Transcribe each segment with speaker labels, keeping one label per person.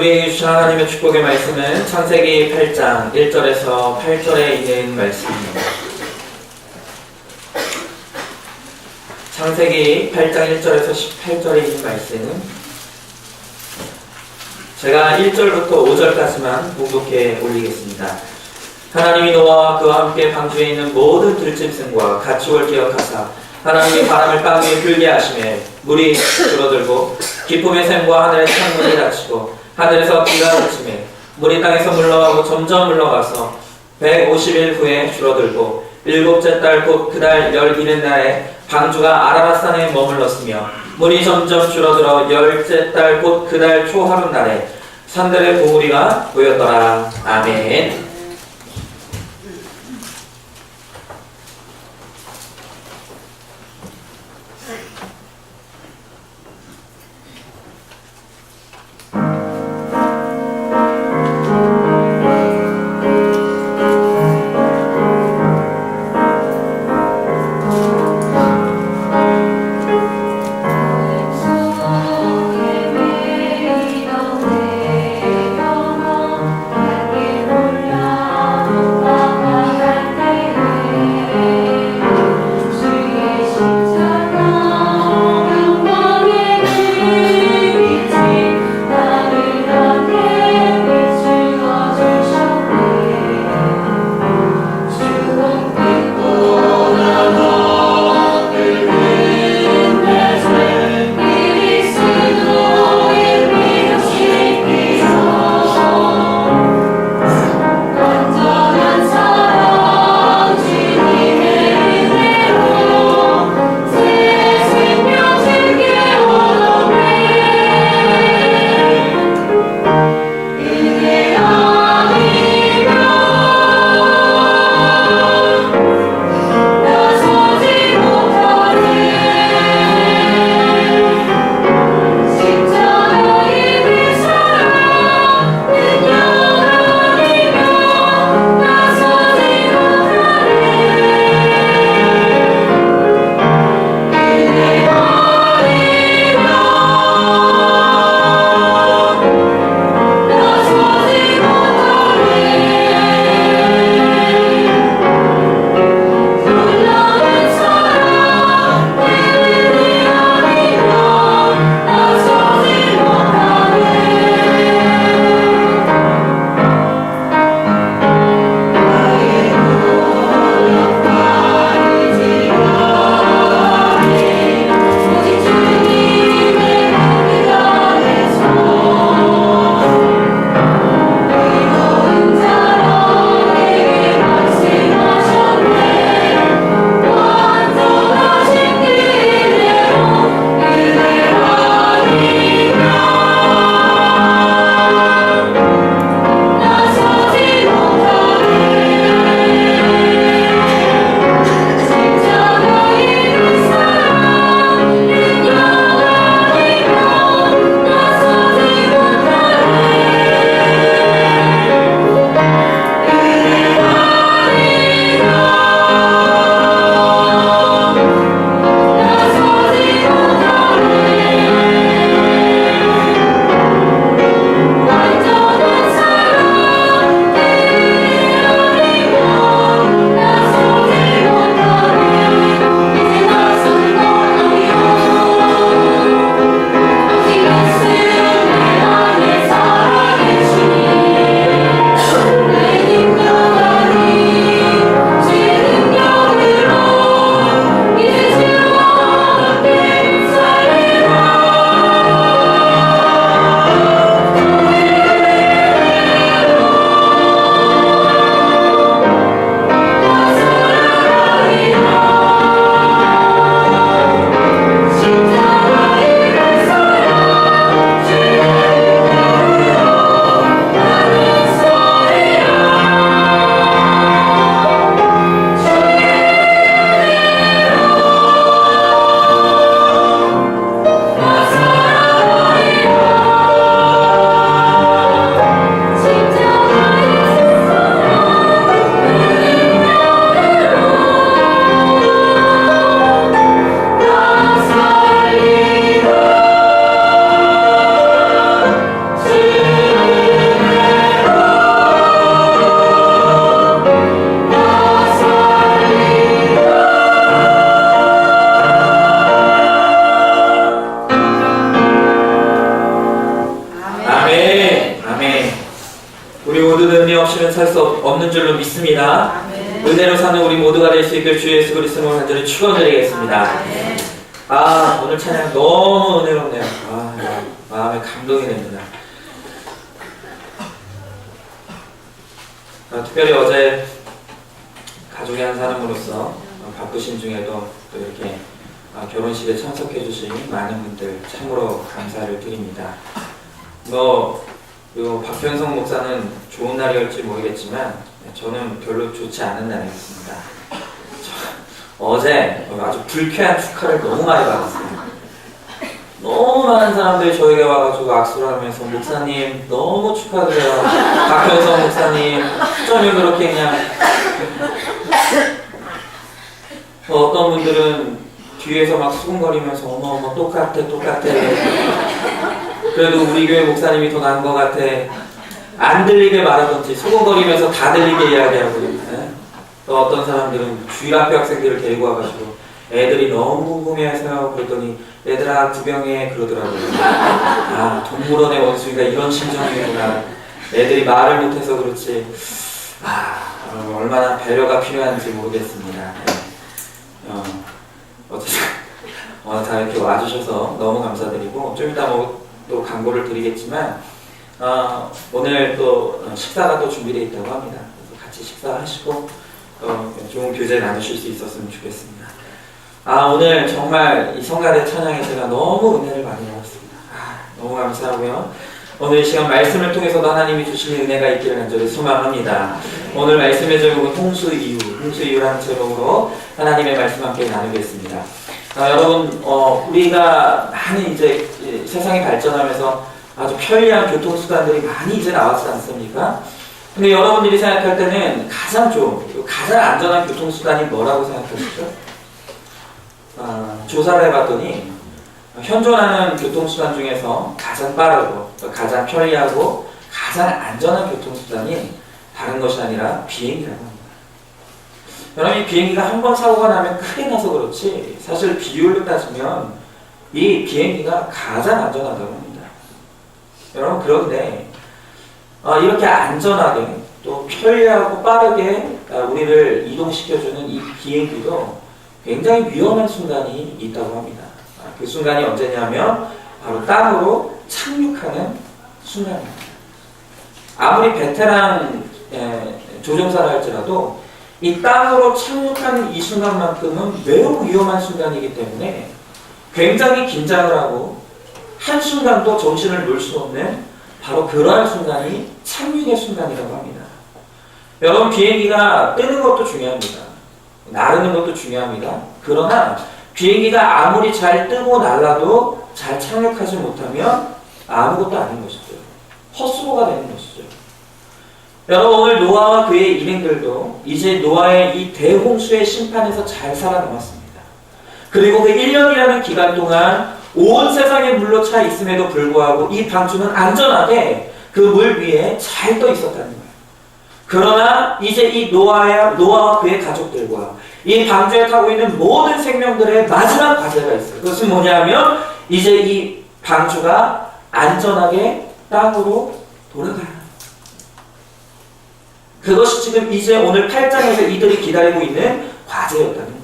Speaker 1: 우리 주신 하나님의 축복의 말씀은 창세기 8장 1절에서 8절에 있는 말씀입니다. 창세기 8장 1절에서 18절에 있는 말씀, 제가 1절부터 5절까지만 봉독해 올리겠습니다. 하나님이 노아와 그와 함께 방주에 있는 모든 들짐승과 가축을 기억하사 하나님이 바람을 땅 위에 불게 하시매 물이 줄어들고 기쁨의 샘과 하늘의 창문이 닫히고 하늘에서 비가 그치매 물이 땅에서 물러가고 점점 물러가서 150일 후에 줄어들고 일곱째 달 곧 그달 11날에 방주가 아라랏산에 머물렀으며 물이 점점 줄어들어 10째 달 곧 그달 초하룻날에 산들의 봉우리가 보였더라. 아멘.
Speaker 2: 몰라
Speaker 1: 없이는 살 수 없는 줄로 믿습니다. 은혜로 사는 우리 모두가 될 수 있길 주 예수 그리스도로 간절히 축원드리겠습니다. 오늘 찬양 너무 은혜롭네요. 마음에 감동이 됩니다. 특별히 어제 가족의 한 사람으로서 바쁘신 중에도 또 이렇게 결혼식에 참석해 주신 많은 분들 참으로 감사를 드립니다. 박현성 목사는 좋은 날이었지 모르겠지만 저는 별로 좋지 않은 날이었습니다. 어제 아주 불쾌한 축하를 너무 많이 받았어요. 너무 많은 사람들이 저에게 와가지고 악수를 하면서 목사님 너무 축하드려요. 박현성 목사님 어쩌면 그렇게 그냥 어떤 분들은 뒤에서 막 수근거리면서 어머 똑같아 그래도 우리 교회 목사님이 더 나은 것 같아 안 들리게 말하던지 수근거리면서 다 들리게 이야기하고 또 어떤 사람들은 주일학교 학생들을 데리고 와가지고 애들이 너무 궁금해해서요. 그랬더니 얘들아 구경해 그러더라고요. 동물원의 원숭이가 이런 심정이구나. 애들이 말을 못해서 그렇지 얼마나 배려가 필요한지 모르겠습니다. 어쨌든 다 이렇게 와주셔서 너무 감사드리고 좀 이따 또 광고를 드리겠지만 오늘 또 식사가 또 준비되어 있다고 합니다. 그래서 같이 식사하시고 좋은 교제 나누실 수 있었으면 좋겠습니다. 오늘 정말 이 성가대 찬양에 제가 너무 은혜를 많이 받았습니다. 너무 감사하고요. 오늘 이 시간 말씀을 통해서도 하나님이 주시는 은혜가 있기를 간절히 소망합니다. 오늘 말씀의 제목은 홍수이유라는 제목으로 하나님의 말씀 함께 나누겠습니다. 여러분, 우리가 많이 이제 세상이 발전하면서 아주 편리한 교통수단들이 많이 이제 나왔지 않습니까? 근데 여러분들이 생각할 때는 가장 안전한 교통수단이 뭐라고 생각하시죠? 조사를 해봤더니 현존하는 교통수단 중에서 가장 빠르고 가장 편리하고 가장 안전한 교통수단이 다른 것이 아니라 비행기라고 합니다. 여러분, 이 비행기가 한 번 사고가 나면 크게 나서 그렇지 사실 비율로 따지면 이 비행기가 가장 안전하다고 합니다. 여러분, 그런데 이렇게 안전하게 또 편리하고 빠르게 우리를 이동시켜주는 이 비행기도 굉장히 위험한 순간이 있다고 합니다. 그 순간이 언제냐면 바로 땅으로 착륙하는 순간입니다. 아무리 베테랑 조종사라 할지라도 이 땅으로 착륙하는 이 순간만큼은 매우 위험한 순간이기 때문에 굉장히 긴장을 하고 한순간도 정신을 놓을 수 없는 바로 그러한 순간이 착륙의 순간이라고 합니다. 여러분, 비행기가 뜨는 것도 중요합니다. 나르는 것도 중요합니다. 그러나 비행기가 아무리 잘 뜨고 날아도 잘 착륙하지 못하면 아무것도 아닌 것이죠. 헛수고가 되는 것이죠. 여러분, 오늘 노아와 그의 일행들도 이제 노아의 이 대홍수의 심판에서 잘 살아남았습니다. 그리고 그 1년이라는 기간 동안 온 세상에 물로 차 있음에도 불구하고 이 방주는 안전하게 그 물 위에 잘 떠 있었다는 거예요. 그러나 이제 이 노아와 그의 가족들과 이 방주에 타고 있는 모든 생명들의 마지막 과제가 있어요. 그것은 뭐냐면 이제 이 방주가 안전하게 땅으로 돌아가야 합니다. 그것이 지금 이제 오늘 8장에서 이들이 기다리고 있는 과제였다는 거예요.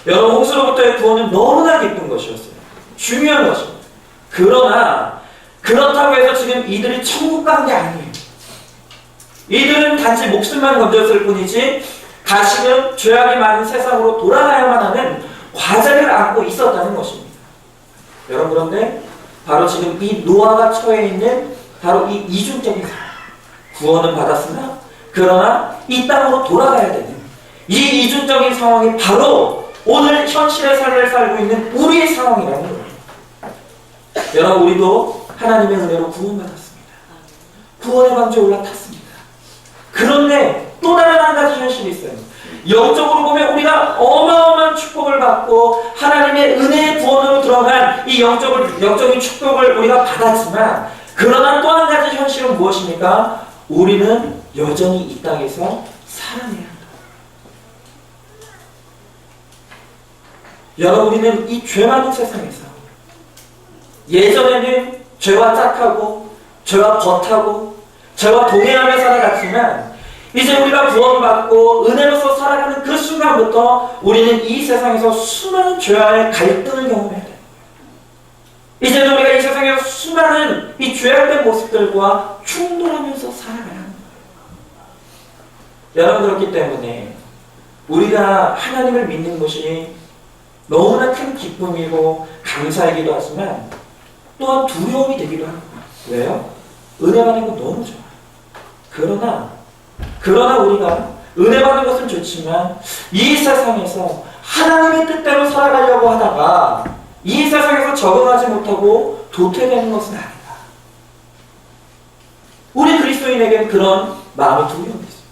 Speaker 1: 여러분, 홍수로부터의 구원은 너무나 기쁜 것이었어요. 중요한 것입니다. 그러나 그렇다고 해서 지금 이들이 천국 간 게 아니에요. 이들은 단지 목숨만 건졌을 뿐이지 다시금 죄악이 많은 세상으로 돌아가야만 하는 과제를 안고 있었다는 것입니다. 여러분, 그런데 바로 지금 이 노아가 처해 있는 바로 이 이중적인 상황, 구원은 받았으나 그러나 이 땅으로 돌아가야 되는 이 이중적인 상황이 바로 오늘 현실의 삶을 살고 있는 우리의 상황이라는 거예요. 여러분, 우리도 하나님의 은혜로 구원받았습니다. 구원의 방주에 올라탔습니다. 그런데 또 다른 한 가지 현실이 있어요. 영적으로 보면 우리가 어마어마한 축복을 받고 하나님의 은혜의 구원으로 들어간 이 영적인 축복을 우리가 받았지만 그러나 또 한 가지 현실은 무엇입니까? 우리는 여전히 이 땅에서 살아내야 한다. 여러분, 우리는 이 죄 많은 세상에서 예전에는 죄와 짝하고 죄와 벗하고 저와 동행하며 살아갔지만 이제 우리가 구원받고 은혜로서 살아가는 그 순간부터 우리는 이 세상에서 수많은 죄와의 갈등을 경험해야 돼요. 이제는 우리가 이 세상에서 수많은 이 죄악된 모습들과 충돌하면서 살아가야 하는 거예요. 여러분, 그렇기 때문에 우리가 하나님을 믿는 것이 너무나 큰 기쁨이고 감사이기도 하지만 또한 두려움이 되기도 합니다. 왜요? 은혜 받는 건 너무 좋아요. 그러나 우리가 은혜 받는 것은 좋지만 이 세상에서 하나님의 뜻대로 살아가려고 하다가 이 세상에서 적응하지 못하고 도태되는 것은 아니다. 우리 그리스도인에게는 그런 마음의 두려움이 있습니다.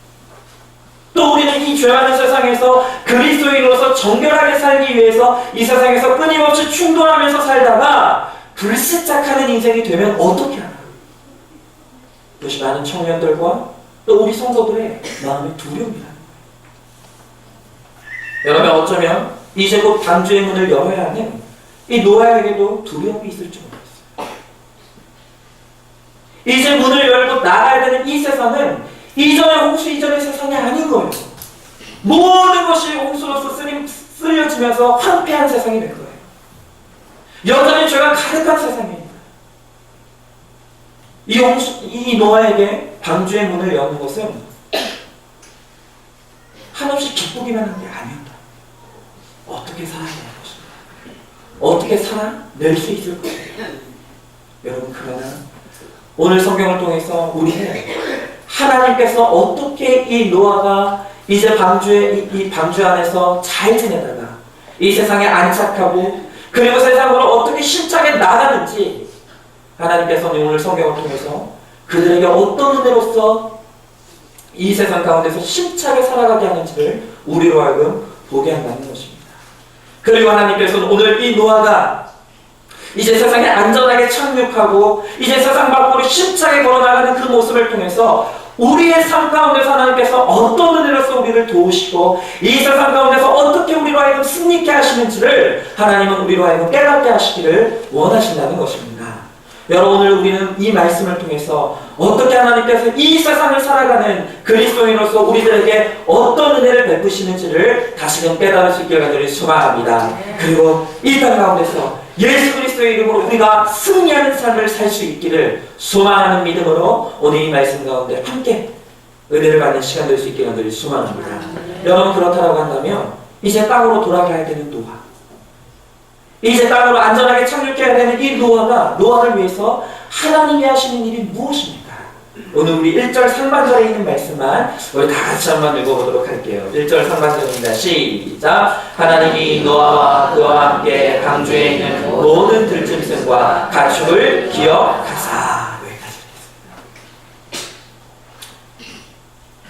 Speaker 1: 또 우리는 이 죄 많은 세상에서 그리스도인으로서 정결하게 살기 위해서 이 세상에서 끊임없이 충돌하면서 살다가 불시착하는 인생이 되면 어떻게 하나? 이것이 많은 청년들과 또 우리 성도들의 마음의 두려움이라는 거예요. 여러분, 어쩌면 이제 곧 방주의 문을 열어야 하는 이 노아에게도 두려움이 있을지 모르겠어요. 이제 문을 열고 나가야 되는 이 세상은 이전의 홍수 이전의 세상이 아닌 거예요. 모든 것이 홍수로서 쓸려지면서 황폐한 세상이 된 거예요. 여전히 죄가 가득한 세상입니다. 이 노아에게 방주의 문을 여는 것은 한없이 기쁘기만 한 게 아니었다. 어떻게 살아야 되는 것입니다. 어떻게 살아낼 수 있을 것입니다. 여러분, 그러나 오늘 성경을 통해서 우리는 하나님께서 어떻게 이 노아가 이제 이 방주 안에서 잘 지내다가 이 세상에 안착하고 그리고 세상으로 어떻게 힘차게 나가는지 하나님께서는 오늘 성경을 통해서 그들에게 어떤 은혜로서 이 세상 가운데서 힘차게 살아가게 하는지를 우리로 하여금 보게 한다는 것입니다. 그리고 하나님께서는 오늘 이 노아가 이제 세상에 안전하게 착륙하고 이제 세상 밖으로 힘차게 걸어나가는 그 모습을 통해서 우리의 삶 가운데서 하나님께서 어떤 은혜로서 우리를 도우시고 이 세상 가운데서 어떻게 우리로 하여금 승리케 하시는지를 하나님은 우리로 하여금 깨닫게 하시기를 원하신다는 것입니다. 여러분, 오늘 우리는 이 말씀을 통해서 어떻게 하나님께서 이 세상을 살아가는 그리스도인으로서 우리들에게 어떤 은혜를 베푸시는지를 다시금 깨달을 수 있기를 간절히 소망합니다. 그리고 이 땅 가운데서 예수 그리스도의 이름으로 우리가 승리하는 삶을 살 수 있기를 소망하는 믿음으로 오늘 이 말씀 가운데 함께 은혜를 받는 시간 될 수 있기를 간절히 소망합니다. 여러분, 그렇다고 한다면 이제 땅으로 돌아가야 되는 노아, 이제 땅으로 안전하게 착륙해야 되는 이 노아를 위해서 하나님이 하시는 일이 무엇입니까? 오늘 우리 1절 상반절에 있는 말씀만 우리 다 같이 한번 읽어보도록 할게요. 1절 상반절입니다. 시작! 하나님이 노아와 그와 함께 방주에 있는 모든 들짐승과 가축을 기억하사. 여기까지 하겠습니다.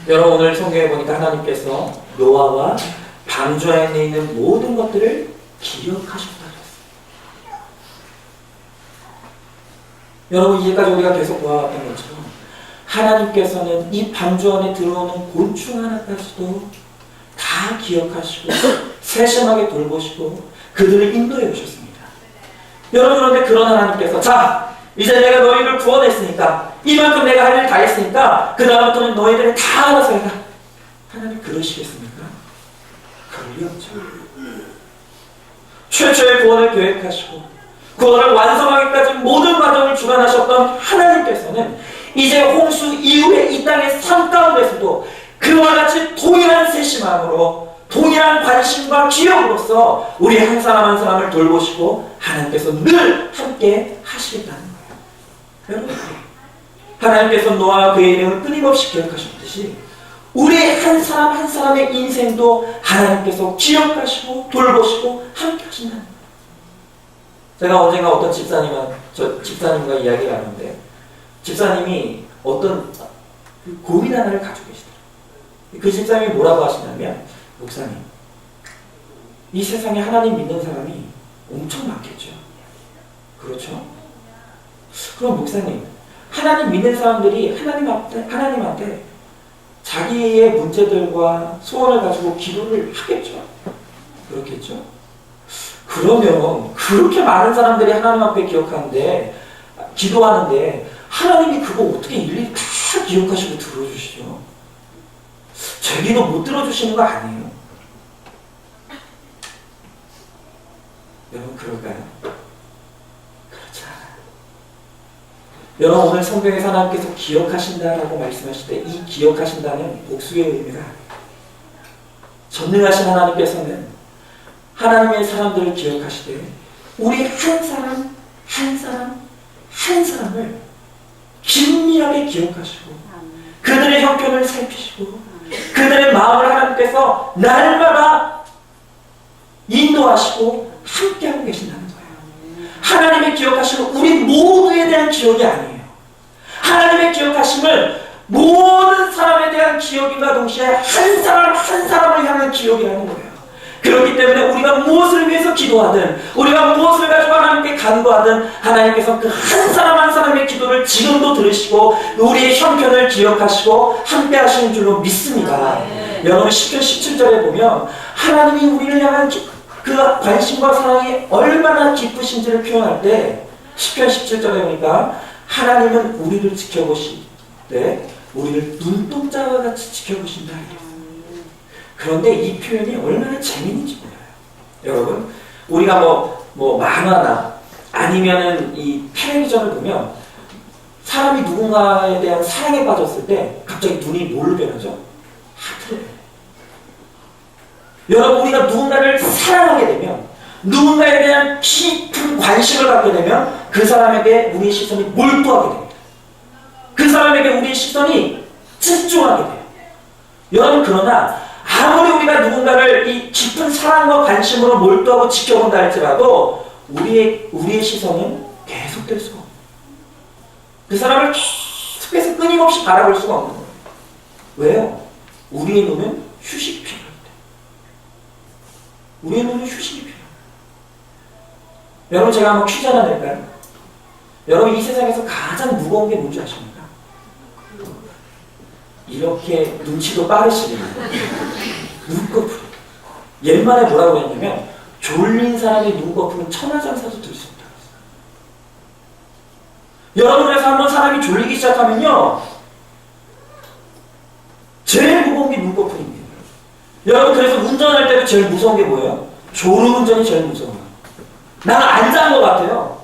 Speaker 1: 여러분, 오늘 성경에 보니까 하나님께서 노아와 방주 안에 있는 모든 것들을 기억하셨다. 여러분, 이제까지 우리가 계속 보아왔던 것처럼 하나님께서는 이 방주 안에 들어오는 곤충 하나까지도 다 기억하시고 세심하게 돌보시고 그들을 인도해 오셨습니다. 여러분, 그런데 그런 하나님께서 자, 이제 내가 너희를 구원했으니까 이만큼 내가 할 일 다 했으니까 그 다음부터는 너희들이 다 알아서 해라. 하나님 그러시겠습니까? 그럴 리 없죠. 최초의 구원을 계획하시고 구원을 완성하기까지 모든 과정을 주관하셨던 하나님께서는 이제 홍수 이후에 이 땅의 삶 가운데서도 그와 같이 동일한 세심함으로 동일한 관심과 기억으로서 우리 한 사람 한 사람을 돌보시고 하나님께서 늘 함께 하시겠다는 거예요. 여러분, 하나님께서 노아와 그의 일행을 끊임없이 기억하셨듯이 우리 한 사람 한 사람의 인생도 하나님께서 기억하시고 돌보시고 함께 하신다는 거예요. 제가 언젠가 어떤 집사님과 이야기를 하는데 집사님이 어떤 고민 하나를 가지고 계시더라고요. 그 집사님이 뭐라고 하시냐면, 목사님, 이 세상에 하나님 믿는 사람이 엄청 많겠죠. 그렇죠? 그럼 목사님, 하나님 믿는 사람들이 하나님한테 자기의 문제들과 소원을 가지고 기도를 하겠죠. 그렇겠죠? 그러면 그렇게 많은 사람들이 하나님 앞에 기도하는데 하나님이 그거 어떻게 일일이 다 기억하시고 들어주시죠? 제 기도 못 들어주시는 거 아니에요? 여러분 그럴까요? 그렇지 않아요. 여러분 오늘 성경에서 하나님께서 기억하신다라고 말씀하실 때 이 기억하신다는 복수의 의미가 아니에요. 전능하신 하나님께서는 하나님의 사람들을 기억하시되 우리 한 사람 한 사람 한 사람을 긴밀하게 기억하시고 그들의 형편을 살피시고 그들의 마음을 하나님께서 날마다 인도하시고 함께하고 계신다는 거예요. 하나님의 기억하심은 우리 모두에 대한 기억이 아니에요. 하나님의 기억하심은 모든 사람에 대한 기억임과 동시에 한 사람 한 사람을 향한 기억이라는 거예요. 그렇기 때문에 우리가 무엇을 위해서 기도하든 우리가 무엇을 가지고 하나님께 간구하든 하나님께서 그 한 사람 한 사람의 기도를 지금도 들으시고 우리의 형편을 기억하시고 함께 하시는 줄로 믿습니다. 여러분 시편 17절에 보면 하나님이 우리를 향한 그 관심과 사랑이 얼마나 깊으신지를 표현할 때 시편 17절에 보니까 하나님은 우리를 지켜보시되 우리를 눈동자와 같이 지켜보신다. 그런데 이 표현이 얼마나 재미있는지 몰라요. 여러분, 우리가 뭐 만화나 아니면은 이 텔레비전을 보면 사람이 누군가에 대한 사랑에 빠졌을 때 갑자기 눈이 뭘로 변하죠? 하트로. 여러분, 우리가 누군가를 사랑하게 되면 누군가에 대한 깊은 관심을 갖게 되면 그 사람에게 우리의 시선이 몰두하게 됩니다. 그 사람에게 우리의 시선이 집중하게 돼요. 여러분, 그러나 아무리 우리가 누군가를 이 깊은 사랑과 관심으로 몰두하고 지켜본다 할지라도 우리의 시선은 계속될 수가 없어요. 그 사람을 계속해서 끊임없이 바라볼 수가 없는 거예요. 왜요? 우리의 눈은 휴식이 필요합니다. 우리의 눈은 휴식이 필요합니다. 여러분 제가 한번 퀴즈 하나 낼까요? 여러분 이 세상에서 가장 무거운 게 뭔지 아십니까? 이렇게 눈치도 빠르시네요. 눈꺼풀. 옛말에 뭐라고 했냐면 졸린 사람의 눈꺼풀은 천하장사도 들 수 있다. 여러분 그래서 한번 사람이 졸리기 시작하면요 제일 무거운 게 눈꺼풀입니다. 여러분 그래서 운전할 때도 제일 무서운 게 뭐예요? 졸음운전이 제일 무서워요. 나는 안 잔 것 같아요.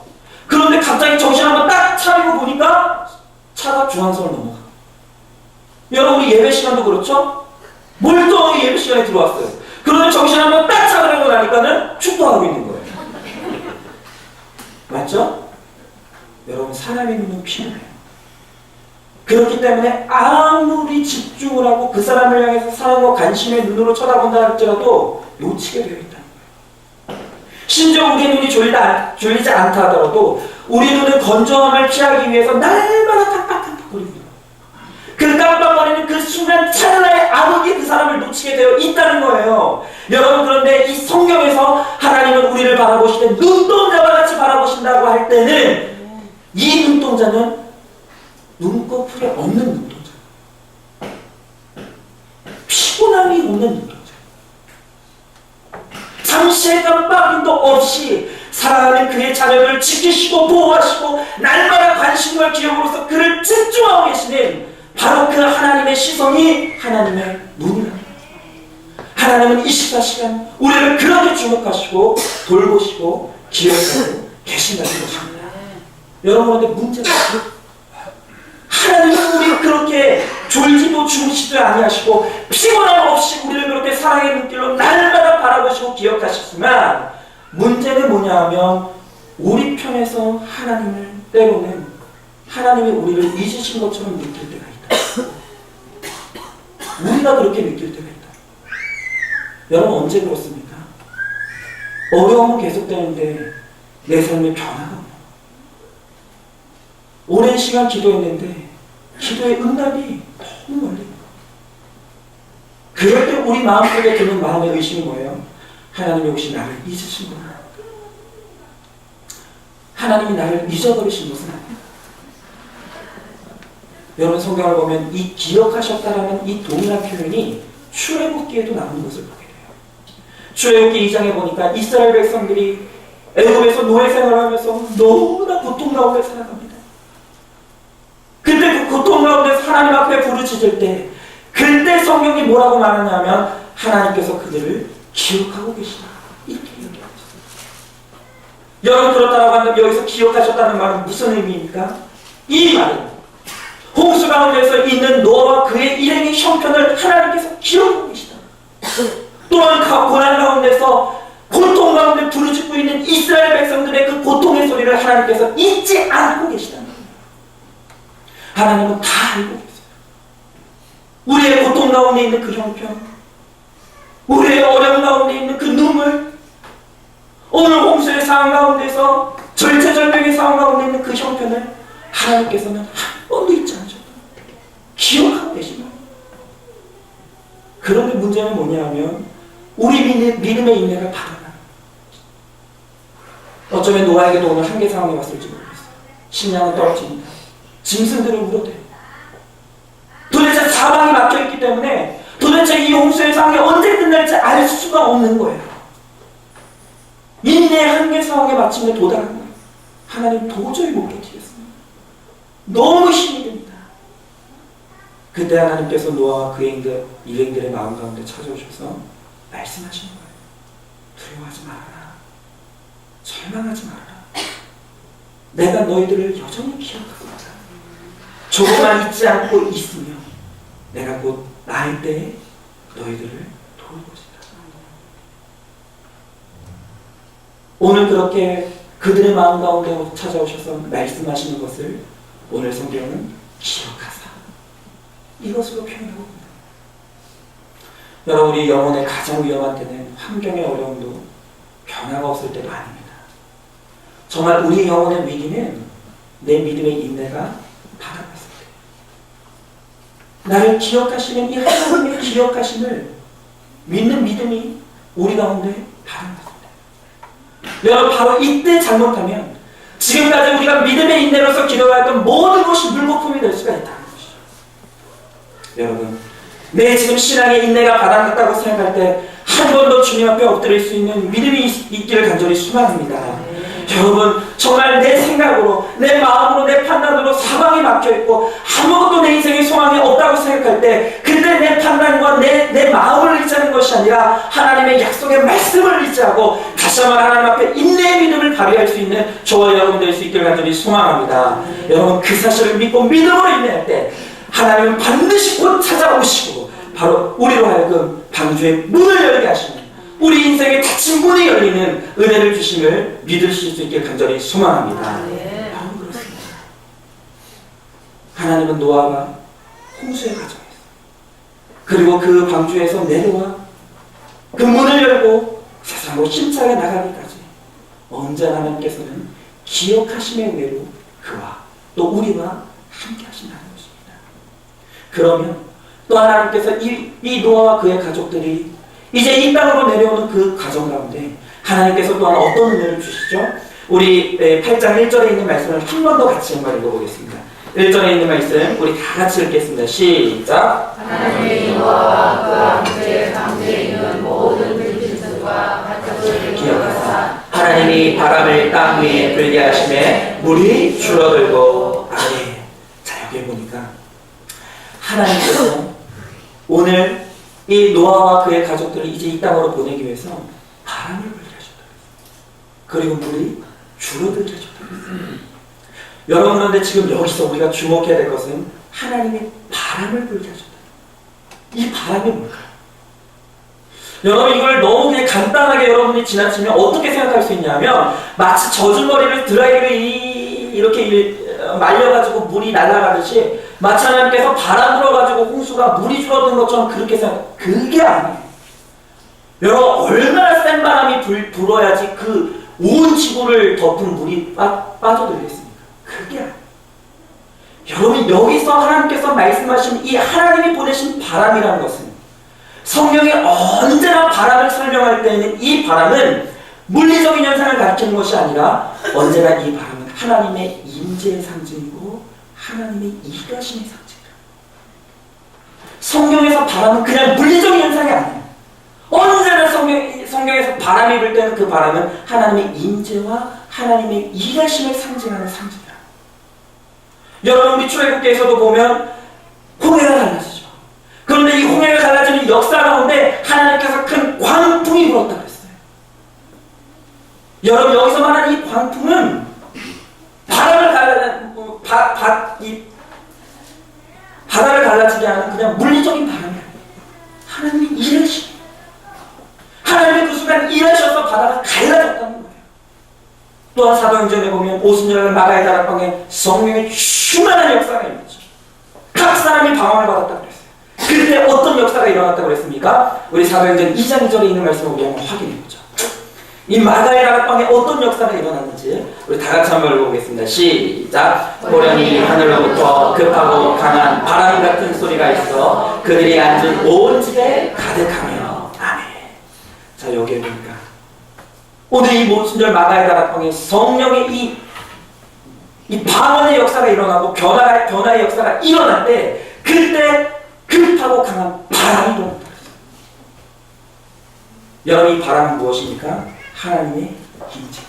Speaker 1: 그런데 갑자기 정신 한번 딱 차리고 보니까 차가 중앙선을 넘어가. 여러분 우리 예배 시간도 그렇죠? 멀쩡하게 예배 시간에 들어왔어요. 그런데 정신 한번 딱 차리고 나니까는 축도하고 있는 거예요. 맞죠? 여러분 사람의 눈은 필요해요. 그렇기 때문에 아무리 집중을 하고 그 사람을 향해서 사랑과 관심의 눈으로 쳐다본다 할지라도 놓치게 되어 있다는 거예요. 심지어 우리 눈이 졸리지 않다 하더라도 우리 눈은 건조함을 피하기 위해서 날마다 깜빡깜빡거리고 있는 거예요. 그 깜빡거리는 그 순간 찰나에 아무리 그 사람을 놓치게 되어 있다는 거예요. 여러분 그런데 이 성경에서 하나님은 우리를 바라보시되 눈동자와 같이 바라보신다고 할 때는 이 눈동자는 눈꺼풀에 없는 눈동자, 피곤함이 없는 눈동자, 잠시의 깜빡임도 없이 사랑하는 그의 자녀를 지키시고 보호하시고 날마다 관심과 기억으로서 그를 집중하고 계시는 바로 그 하나님의 시선이 하나님의 눈이랍니다. 하나님은 24시간 우리를 그렇게 주목하시고 돌보시고 기억하고 계신다는 것입니다. 여러분한테 문제가 하나님은 우리를 그렇게 졸지도 주무시도 아니하시고 피곤함 없이 우리를 그렇게 사랑의 눈길로 날마다 바라보시고 기억하시지만 문제는 뭐냐 하면 우리 편에서 하나님을 때로는 하나님이 우리를 잊으신 것처럼 느낄 때가 있다. 우리가 그렇게 느낄 때가 있다. 여러분 언제 그렇습니까? 어려움은 계속되는데 내 삶에 변화가 없는 오랜 시간 기도했는데 기도의 응답이 너무 멀리 있는 거예요. 그럴 때 우리 마음속에 드는 마음의 의심이 뭐예요? 하나님이 혹시 나를 잊으신 거야? 하나님이 나를 잊어버리신 것은 아니야. 여러분 성경을 보면 이 기억하셨다라는 이 동일한 표현이 출애굽기에도 나오는 것을 보게 돼요. 출애굽기 2장에 보니까 이스라엘 백성들이 애굽에서 노예 생활을 하면서 너무나 고통 가운데 살아갑니다. 고통 가운데서 하나님 앞에 부르짖을 때 그때 성경이 뭐라고 말하냐면 하나님께서 그들을 기억하고 계시다 이렇게 얘기합니다. 여러분 그렇다고 한다면 여기서 기억하셨다는 말은 무슨 의미입니까? 이 말은 홍수 가운데서 있는 노아와 그의 일행의 형편을 하나님께서 기억하고 계시다. 또한 고난 가운데서 고통 가운데 부르짖고 있는 이스라엘 백성들의 그 고통의 소리를 하나님께서 잊지 않고 계시다는 거예요. 하나님은 다 알고 계세요. 우리의 고통 가운데 있는 그 형편, 우리의 어려움 가운데 있는 그 눈물, 오늘 홍수의 상황 가운데서 절체절명의 상황 가운데 있는 그 형편을 하나님께서는 한 번도 잊지 않으셨다. 기억하고 계십니다. 그런데 문제는 뭐냐면 우리 믿음의 인내가 바라나. 어쩌면 노아에게도 오늘 한계 상황이 왔을지 모르겠어요. 식량은 떨어집니다. 짐승들을 물어대요. 도대체 사방이 막혀있기 때문에 도대체 이 홍수의 상황이 언제 끝날지 알 수가 없는 거예요. 인내의 한계 상황에 마침내 도달한 거예요. 하나님 도저히 못 버티겠습니다. 너무 힘이 듭니다. 그때 하나님께서 노아와 그 일행들의 마음 가운데 찾아오셔서 말씀하시는 거예요. 두려워하지 말아라. 절망하지 말아라. 내가 너희들을 여전히 기억하고 있다. 조금만 잊지 않고 있으며 내가 곧 나의 때에 너희들을 도울 것이다. 오늘 그렇게 그들의 마음 가운데 찾아오셔서 말씀하시는 것을 오늘 성경은 기억하사 이것으로 표현하고 있습니다. 여러분 우리 영혼의 가장 위험한 때는 환경의 어려움도 변화가 없을 때도 아닙니다. 정말 우리 영혼의 위기는 내 믿음의 인내가 바닥났을 때 나를 기억하시는 이 하나님의 기억하심을 믿는 믿음이 우리 가운데 바닥났을 때 여러분 바로 이때 잘못하면 지금까지 우리가 믿음의 인내로서 기도하였던 모든 것이 물거품이 될 수가 있다는 것이죠. 여러분 내 지금 신앙의 인내가 바닥났다고 생각할 때 한 번 더 주님 앞에 엎드릴 수 있는 믿음이 있기를 간절히 소망합니다. 여러분 정말 내 생각으로 내 마음으로 내 판단으로 사방이 막혀있고 아무것도 내 인생에 소망이 없다고 생각할 때 그때 내 판단과 내 마음을 의지하는 것이 아니라 하나님의 약속의 말씀을 의지하고 다시 한번 하나님 앞에 인내의 믿음을 발휘할 수 있는 저와 여러분 될 수 있기를 간절히 소망합니다. 여러분 그 사실을 믿고 믿음으로 인내할 때 하나님은 반드시 곧 찾아오시고 바로 우리로 하여금 방주의 문을 열게 하시는 우리 인생에 닫힌 문이 열리는 은혜를 주심을 믿으실 수 있게 간절히 소망합니다. 바로 그렇습니다. 하나님은 노아가 홍수에 가져왔어요. 그리고 그 방주에서 내려와 그 문을 열고 세상으로 힘차게 나가기까지 언제나 하나님께서는 기억하심의 은혜로 그와 또 우리와 함께 하신다는 것입니다. 그러면 또 하나님께서 이 노아와 그의 가족들이 이제 이 땅으로 내려오는 그 과정 가운데 하나님께서 또한 어떤 은혜를 주시죠? 우리 8장 1절에 있는 말씀을 한 번 더 같이 한번 읽어보겠습니다. 1절에 있는 말씀 우리 다 같이 읽겠습니다. 시작!
Speaker 2: 하나님의 노아와 그 함께 방주에 있는 모든 들짐승과 가축을 기억하사
Speaker 1: 하나님이 바람을 땅 위에 불게 하심에 물이 줄어들고 아멘. 자 여기 보니까 하나님께서 오늘 이 노아와 그의 가족들을 이제 이 땅으로 보내기 위해서 바람을 불게 하셨다. 그리고 물이 줄어들게 하셨다. 여러분 그런데 지금 여기서 우리가 주목해야 될 것은 하나님의 바람을 불게 하셨다. 이 바람이 뭘까요? 여러분 이걸 너무 그냥 간단하게 여러분이 지나치면 어떻게 생각할 수 있냐면 마치 젖은 머리를 드라이기로 이렇게 말려가지고 물이 날아가듯이 마치 하나님께서 바람 불어가지고 홍수가 물이 줄어든 것처럼 그렇게 생각. 그게 아니에요. 여러분 얼마나 센 바람이 불어야지 그 온 지구를 덮은 물이 빠져들겠습니까? 그게 아니에요. 여러분 여기서 하나님께서 말씀하신 이 하나님이 보내신 바람이라는 것은 성경이 언제나 바람을 설명할 때에는 이 바람은 물리적인 현상을 가리키는 것이 아니라 언제나 이 바람은 하나님의 임재의 상징이고 하나님의 일하심의 상징이다. 성경에서 바람은 그냥 물리적인 현상이 아니에요. 언제나 성경에서 바람이 불 때는 그 바람은 하나님의 임재와 하나님의 일하심을 상징하는 상징이다. 여러분 우리 출애굽기에서도 보면 홍해가 갈라지죠. 그런데 이 홍해가 갈라지는 역사 가운데 하나님께서 큰 광풍이 불었다고 했어요. 여러분 여기서 말하는 이 광풍은 바다를 갈라지게 하는 그냥 물리적인 바람이 아니에요. 하나님이 일하시 하나님의 그 순간 일하셔서 바다가 갈라졌다는 거예요. 또한 사도행전에 보면 오순절 마가의 다락방에 성령의 충만한 역사가 일어났죠. 각 사람이 방언을 받았다고 그랬어요. 그때 어떤 역사가 일어났다고 그랬습니까? 우리 사도행전 2장 2절에 있는 말씀을 우리 한번 확인해보죠. 이 마가의 다락방에 어떤 역사가 일어났는지 우리 다 같이 한번 읽어보겠습니다. 시작. 호련히 하늘로부터 급하고 강한 바람 같은 소리가 있어 그들이 앉은 온 집에 가득하며 아멘. 자, 여기에 보니까 오늘 이 모순절 마가의 다락방에 성령의 이 방언의 역사가 일어나고 변화의 역사가 일어날 때 그때 급하고 강한 바람이 일어났다. 여러분 이 바람은 무엇입니까? 하나님의 임재.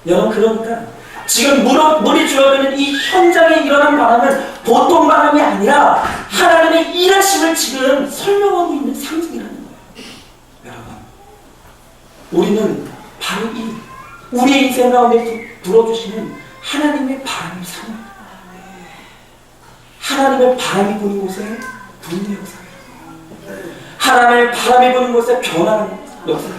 Speaker 1: 여러분 그러니까 지금 물이 줄어드는 이 현장에 일어난 바람은 보통 바람이 아니라 하나님의 일하심을 지금 설명하고 있는 상징이라는 거예요. 여러분 우리는 바로 우리의 인생 가운데 불어주시는 하나님의 바람을 사모해요. 하나님의 바람이 부는 곳에 분의 역사가 하나님의 바람이 부는 곳에 변화하는 역사가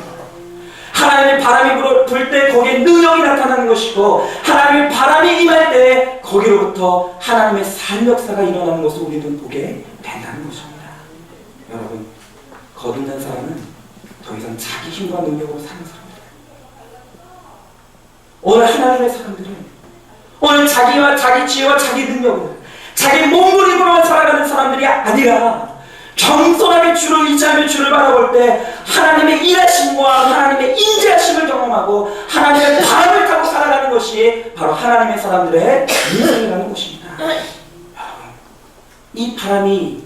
Speaker 1: 하나님의 바람이 불 때 거기에 능력이 나타나는 것이고 하나님의 바람이 임할 때 거기로부터 하나님의 삶 역사가 일어나는 것을 우리는 보게 된다는 것입니다. 여러분 거듭난 사람은 더 이상 자기 힘과 능력으로 사는 사람입니다. 오늘 하나님의 사람들은 오늘 자기와 자기 지혜와 자기 능력으로 자기 몸부림으로만 살아가는 사람들이 아니라 겸손하게 주를 의지하며 주를 바라볼 때 하나님의 일하심과 하나님의 인재하심을 경험하고 하나님의 바람을 타고 살아가는 것이 바로 하나님의 사람들의 인생이라는 것입니다. 이 바람이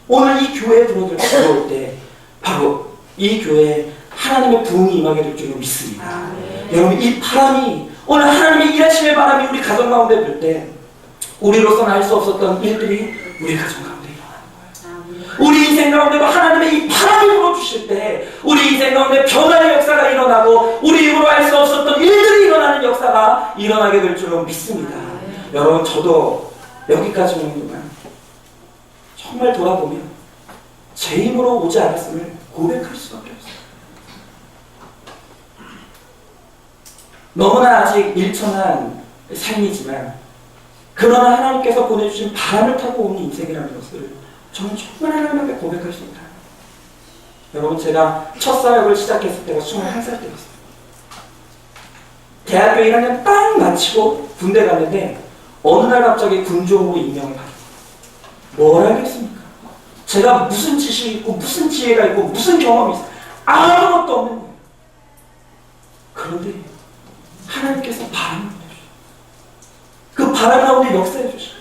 Speaker 1: 오늘 이 교회에 들어올 때 바로 이 교회에 하나님의 부흥이 임하게 될 줄로 믿습니다. 여러분 이 바람이 오늘 하나님의 일하심의 바람이 우리 가정 가운데 불 때 우리로서는 할 수 없었던 일들이 우리 가정 가운데 일어나는 거예요. 우리 인생 가운데도 하나님의 이 바람이 불어주실 때 우리 인생 가운데 변화의 역사가 일어나고 우리 입으로 할 수 없었던 일들이 일어나는 역사가 일어나게 될 줄로 믿습니다. 여러분 저도 여기까지 오는 동안 정말 돌아보면 제 힘으로 오지 않았음을 고백할 수밖에 없어요. 너무나 아직 일천한 삶이지만 그러나 하나님께서 보내주신 바람을 타고 오는 인생이라는 것을 저는 정말 하나님께 고백할 수 있다. 여러분 제가 첫 사역을 시작했을 때가 21살 때였어요. 대학교 1학년 딱 마치고 군대 갔는데 어느 날 갑자기 군종으로 임명을 받았어요. 뭘 알겠습니까? 제가 무슨 지식이 있고 무슨 지혜가 있고 무슨 경험이 있어요. 아무것도 없는 거예요. 그런데 하나님께서 바람을 보내주셔요. 그 바람 가운데 역사해 주셔요.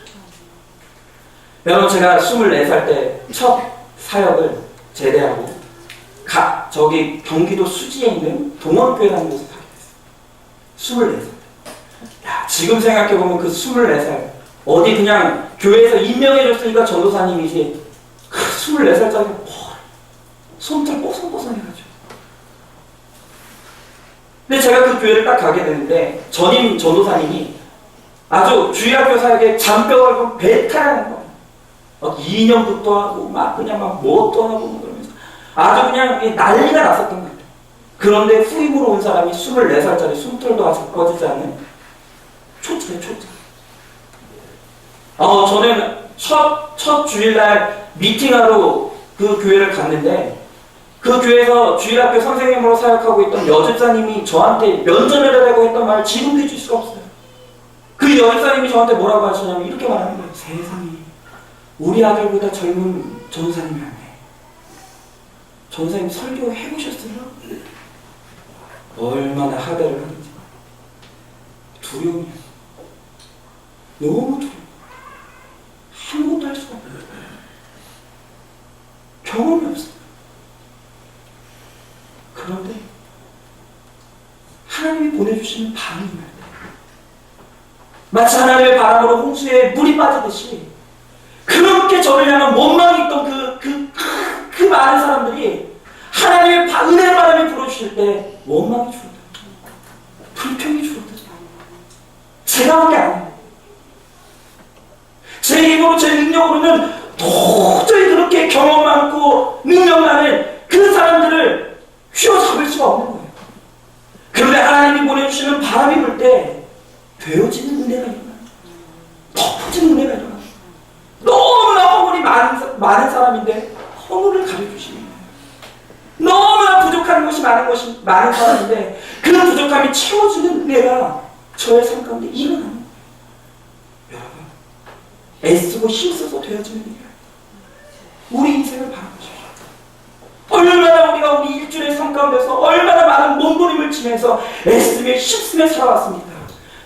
Speaker 1: 여러분 제가 24살 때 첫 사역을 제대하고 저기 경기도 수지에 있는 동원교회라는 곳에 가게 됐어요. 24살 때. 야, 지금 생각해보면 그 24살 어디 그냥 교회에서 임명해줬으니까 전도사님이지 그 24살짜리가 손털 뽀송뽀송해가지고 근데 제가 그 교회를 딱 가게 되는데 전임 전도사님이 아주 주일학교 사역에 잔뼈 걸고 배탈하는 거예요. 막 2년부터 하고 막 그냥 막 뭣도 하고 그러면서 아주 그냥 난리가 났었던 것 같아요. 그런데 후임으로 온 사람이 24살짜리 숨털도 아직 꺼지지 않는 초짜예요, 초짜. 저는 첫 주일날 미팅하러 그 교회를 갔는데 그 교회에서 주일학교 선생님으로 사역하고 있던 여집사님이 저한테 면전을 하라고 했던 말을 지금도 잊을 수가 없어요. 그 여집사님이 저한테 뭐라고 하시냐면 이렇게 말하는 거예요. 세상에 우리 아들보다 젊은 전사님이 안 해. 전사님 설교 해보셨어요? 얼마나 하대를 하는지 두려움이에요. 너무 두려워. 아무것도 할 수가 없어요. 경험이 없어요. 그런데 하나님이 보내주시는 바람이 날 때 마치 하나님의 바람으로 홍수에 물이 빠지듯이 그렇게 저를 향한 원망이 있던 그 많은 사람들이 하나님의 은혜의 바람이 불어주실 때 원망이 줄어들어요. 불평이 줄어들어요. 제가 한 게 아니에요. 제 힘으로, 제 능력으로는 도저히 그렇게 경험 많고 능력 많은 그 사람들을 휘어잡을 수가 없는 거예요. 그런데 하나님이 보내주시는 바람이 불 때 되어지는 은혜가 일어나요. 덮어지는 은혜가 일어나요. 너무나 허물이 많은 사람인데 허물을 가려주시는 거예요. 너무나 부족한 것이 많은 사람인데 그 부족함이 채워주는 은혜가 저의 삶 가운데 일어나는 거예요. 여러분, 애쓰고 힘써서 되어지는 일이에요. 우리 인생을 바라보십시오. 얼마나 우리가 우리 일주일의 삶 가운데서 얼마나 많은 몸부림을 치면서 애쓰며 힘쓰며 살아왔습니까?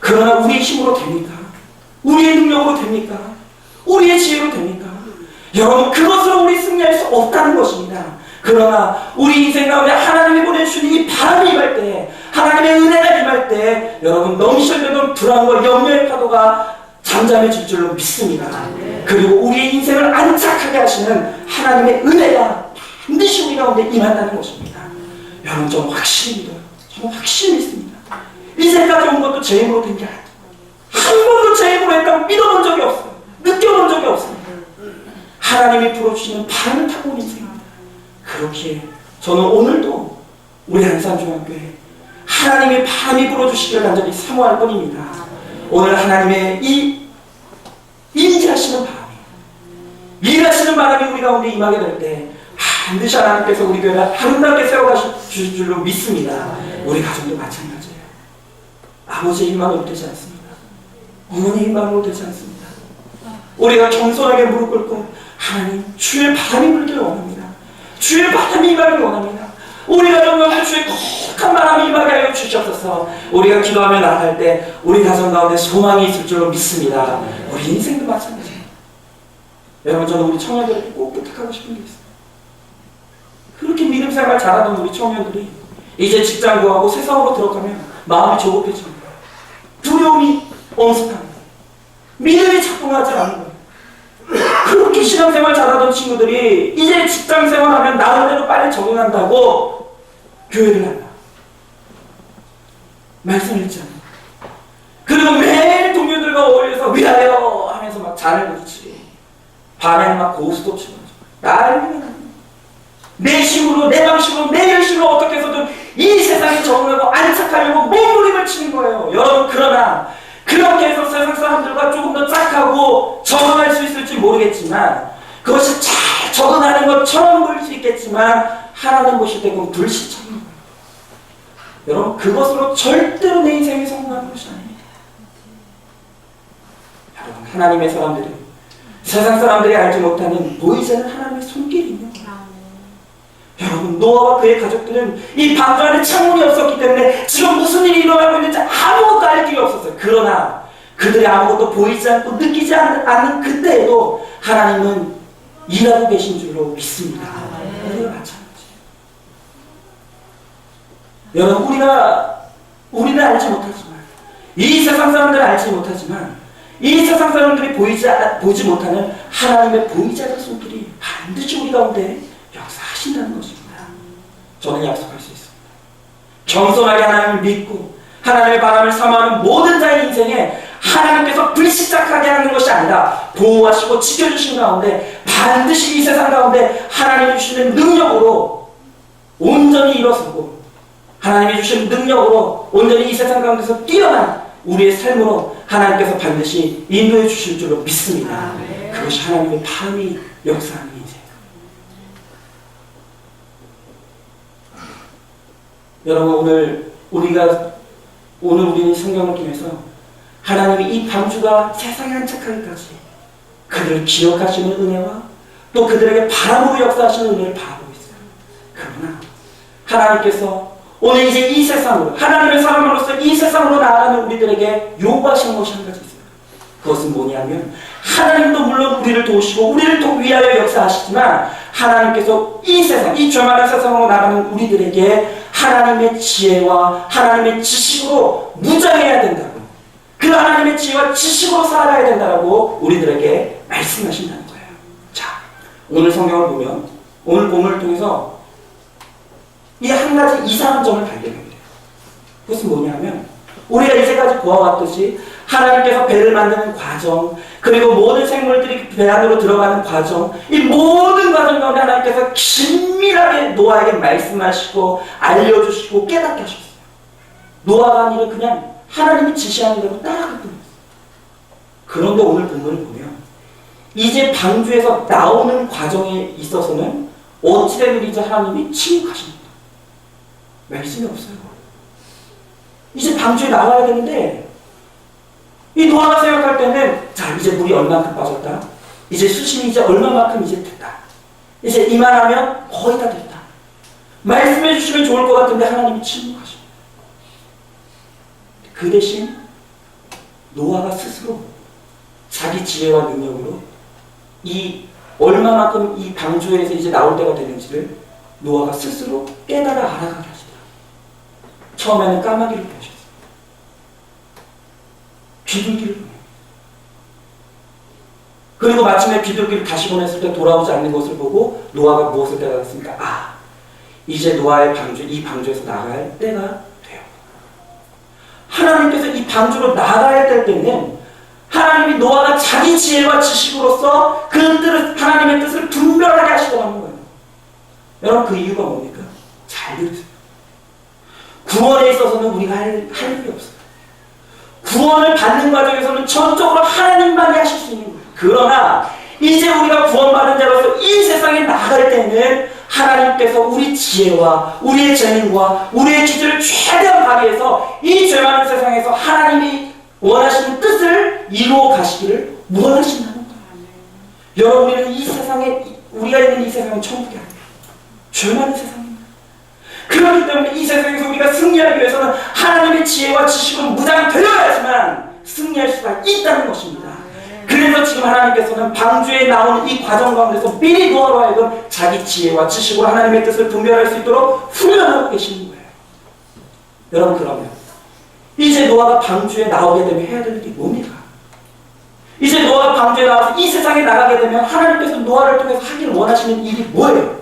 Speaker 1: 그러나 우리의 힘으로 됩니까? 우리의 능력으로 됩니까? 우리의 지혜로 됩니까? 여러분, 그것으로 우리 승리할 수 없다는 것입니다. 그러나 우리 인생 가운데 하나님이 보내주시는 이 바람이 임할 때, 하나님의 은혜가 임할 때 여러분 넘실대던 불안과 염려의 파도가 잠잠해질 줄로 믿습니다. 그리고 우리의 인생을 안착하게 하시는 하나님의 은혜가 반드시 우리 가운데 임한다는 것입니다. 여러분, 저는 확실히 믿어요. 저는 확실히 믿습니다. 이제까지 온 것도 제 힘으로 된 게 아니에요. 한 번도 제 힘으로 했다고 믿어본 적이 없어요. 느껴본 적이 없습니다. 하나님이 불어주시는 바람을 타고 온 인생입니다. 그렇기에 저는 오늘도 우리 한산중학교에 하나님의 바람이 불어주시기를 간절히 사모할 뿐입니다. 오늘 하나님의 이 임재하시는 바람이, 일하시는 바람이 우리 가운데 임하게 될 때 반드시 하나님께서 우리 교회를 아름답게 세워가실 줄로 믿습니다. 우리 가정도 마찬가지예요. 아버지의 힘만으로 되지 않습니다. 어머니의 힘만으로 되지 않습니다. 우리가 겸손하게 무릎 꿇고 하나님, 주의 바람이 불기를 원합니다. 주의 바람이 임하기를 원합니다. 우리 가정 가운데 주의 거룩한 바람이 임하게 하여 주시옵소서. 우리가 기도하며 나아갈 때 우리 가정 가운데 소망이 있을 줄로 믿습니다. 우리 인생도 마찬가지예요. 여러분, 저는 우리 청년들에게 꼭 부탁하고 싶은 게 있어요. 그렇게 믿음 생활 잘하던 우리 청년들이 이제 직장 구하고 세상으로 들어가면 마음이 조급해집니다. 두려움이 엄습합니다. 믿음이 작동하지 않는 거예요. 그렇게 신앙생활 잘하던 친구들이 이제 직장생활하면 나름대로 빨리 적응한다고 교회를 한다. 말씀 읽지 않아요. 그리고 매일 동료들과 어울려서 위하여 하면서 막 잔을 부딪히고 밤에는 막 고스톱 치고 나를 내 힘으로, 내 방식으로, 내 열심으로 어떻게 해서든 이 세상에 적응하고 안착하려고 몸부림을 치는 거예요. 여러분, 그러나 그렇게 해서 세상 사람들과 조금 더 짝하고 적응할 수 있을지 모르겠지만, 그것이 잘 적응하는 것처럼 보일 수 있겠지만 하나님 보실 때 그건 불시착인 거예요. 여러분, 그것으로 절대로 내 인생이 성공하는 것이 아닙니다. 여러분, 하나님의 사람들이 세상 사람들이 알지 못하는 보이지 않는 하나님의 손길이 있는 거예요. 여러분, 노아와 그의 가족들은 이 방주 안에 창문이 없었기 때문에 지금 무슨 일이 일어나고 있는지 아무것도 알 길이 없었어요. 그러나 그들이 아무것도 보이지 않고 느끼지 않는 그때에도 하나님은 일하고 계신 줄로 믿습니다. 우리가 마찬가지예요. 여러분, 우리는 알지 못하지만, 이 세상 사람들은 알지 못하지만, 이 세상 사람들이 보지 못하는 하나님의 보이지 않는 손길이 반드시 우리 가운데 역사하신다는 것입니다. 저는 약속할 수 있습니다. 겸손하게 하나님을 믿고 하나님의 바람을 사모하는 모든 자의 인생에 하나님께서 불시착하게 하는 것이 아니라 보호하시고 지켜주신 가운데 반드시 이 세상 가운데 하나님이 주시는 능력으로 온전히 일어서고, 하나님이 주신 능력으로 온전히 이 세상 가운데서 뛰어난 우리의 삶으로 하나님께서 반드시 인도해 주실 줄로 믿습니다. 그것이 하나님의 바람이 역사하는 인생. 여러분, 오늘 우리는 성경을 통해서 하나님이 이 방주가 세상에 안착하기까지 그들을 기억하시는 은혜와 또 그들에게 바람으로 역사하시는 은혜를 바라보고 있어요. 그러나 하나님께서 오늘 이제 이 세상으로, 하나님의 사람으로서 이 세상으로 나아가는 우리들에게 요구하시는 것이 한 가지 있어요. 그것은 뭐냐면, 하나님도 물론 우리를 도우시고 우리를 또 위하여 역사하시지만 하나님께서 이 세상, 이 죄 많은 세상으로 나가는 우리들에게 하나님의 지혜와 하나님의 지식으로 무장해야 된다고,
Speaker 3: 그 하나님의 지혜와 지식으로 살아가야 된다라고 우리들에게 말씀하신다는 거예요. 자, 오늘 성경을 보면 오늘 본문을 통해서 이 한 가지 이상한 점을 발견해요. 그것은 뭐냐면 우리가 이제까지 보아왔듯이 하나님께서 배를 만드는 과정, 그리고 모든 생물들이 배 안으로 들어가는 과정, 이 모든 과정 가운데 하나님께서 긴밀하게 노아에게 말씀하시고 알려주시고 깨닫게 하셨어요. 노아가 아니라 그냥 하나님이 지시하는 대로 따라갔던 거예요. 그런데 오늘 본문을 보면 이제 방주에서 나오는 과정에 있어서는 어찌된 일인지 하나님이 침묵하십니다. 말씀이 없어요. 이제 방주에 나와야 되는데 이 노아가 생각할 때는 자, 이제 물이 얼만큼 빠졌다. 이제 수심이 이제 얼마만큼 이제 됐다. 이제 이만하면 거의 다 됐다. 말씀해 주시면 좋을 것 같은데 하나님이 침묵하십니다. 그 대신 노아가 스스로 자기 지혜와 능력으로 이 얼마만큼 이 방주에서 이제 나올 때가 되는지를 노아가 스스로 깨달아 알아가게 하시더라고요. 처음에는 까마귀를 보셨어요. 비둘기를 보내요. 그리고 마침내 비둘기를 다시 보냈을 때 돌아오지 않는 것을 보고 노아가 무엇을 깨달았습니까? 아, 이제 노아의 방주, 이 방주에서 나갈 때가 돼요. 하나님께서 이 방주로 나가야 될 때는 하나님이 노아가 자기 지혜와 지식으로서 그 뜻을, 하나님의 뜻을 분별하게 하시더라는 거예요. 여러분, 그 이유가 뭡니까? 잘 들으세요. 구원에 있어서는 우리가 할 일이 없어요. 구원을 받는 과정에서는 전적으로 하나님만이 하실 수 있는 거예요. 그러나 이제 우리가 구원받은 자로서 이 세상에 나갈 때는 하나님께서 우리 지혜와 우리의 재능과 우리의 기술을 최대한 발휘해서 이 죄 많은 세상에서 하나님이 원하시는 뜻을 이루어 가시기를 원하신다는 거예요. 여러분, 우리는 이 세상에, 우리가 있는 이 세상은 천국이 아니에요. 죄 많은 세상입니다. 그렇기 때문에 이 세상에서 우리가 승리하기 위해서는 하나님의 지혜와 지식으로 무장되어야지만 승리할 수가 있다는 것입니다. 그래서 지금 하나님께서는 방주에 나오는 이 과정 가운데서 미리 노아로 하여금 자기 지혜와 지식으로 하나님의 뜻을 분별할 수 있도록 훈련하고 계시는 거예요. 여러분, 그러면 이제 노아가 방주에 나오게 되면 해야 될 일이 뭡니까? 이제 노아가 방주에 나와서 이 세상에 나가게 되면 하나님께서 노아를 통해서 하기를 원하시는 일이 뭐예요?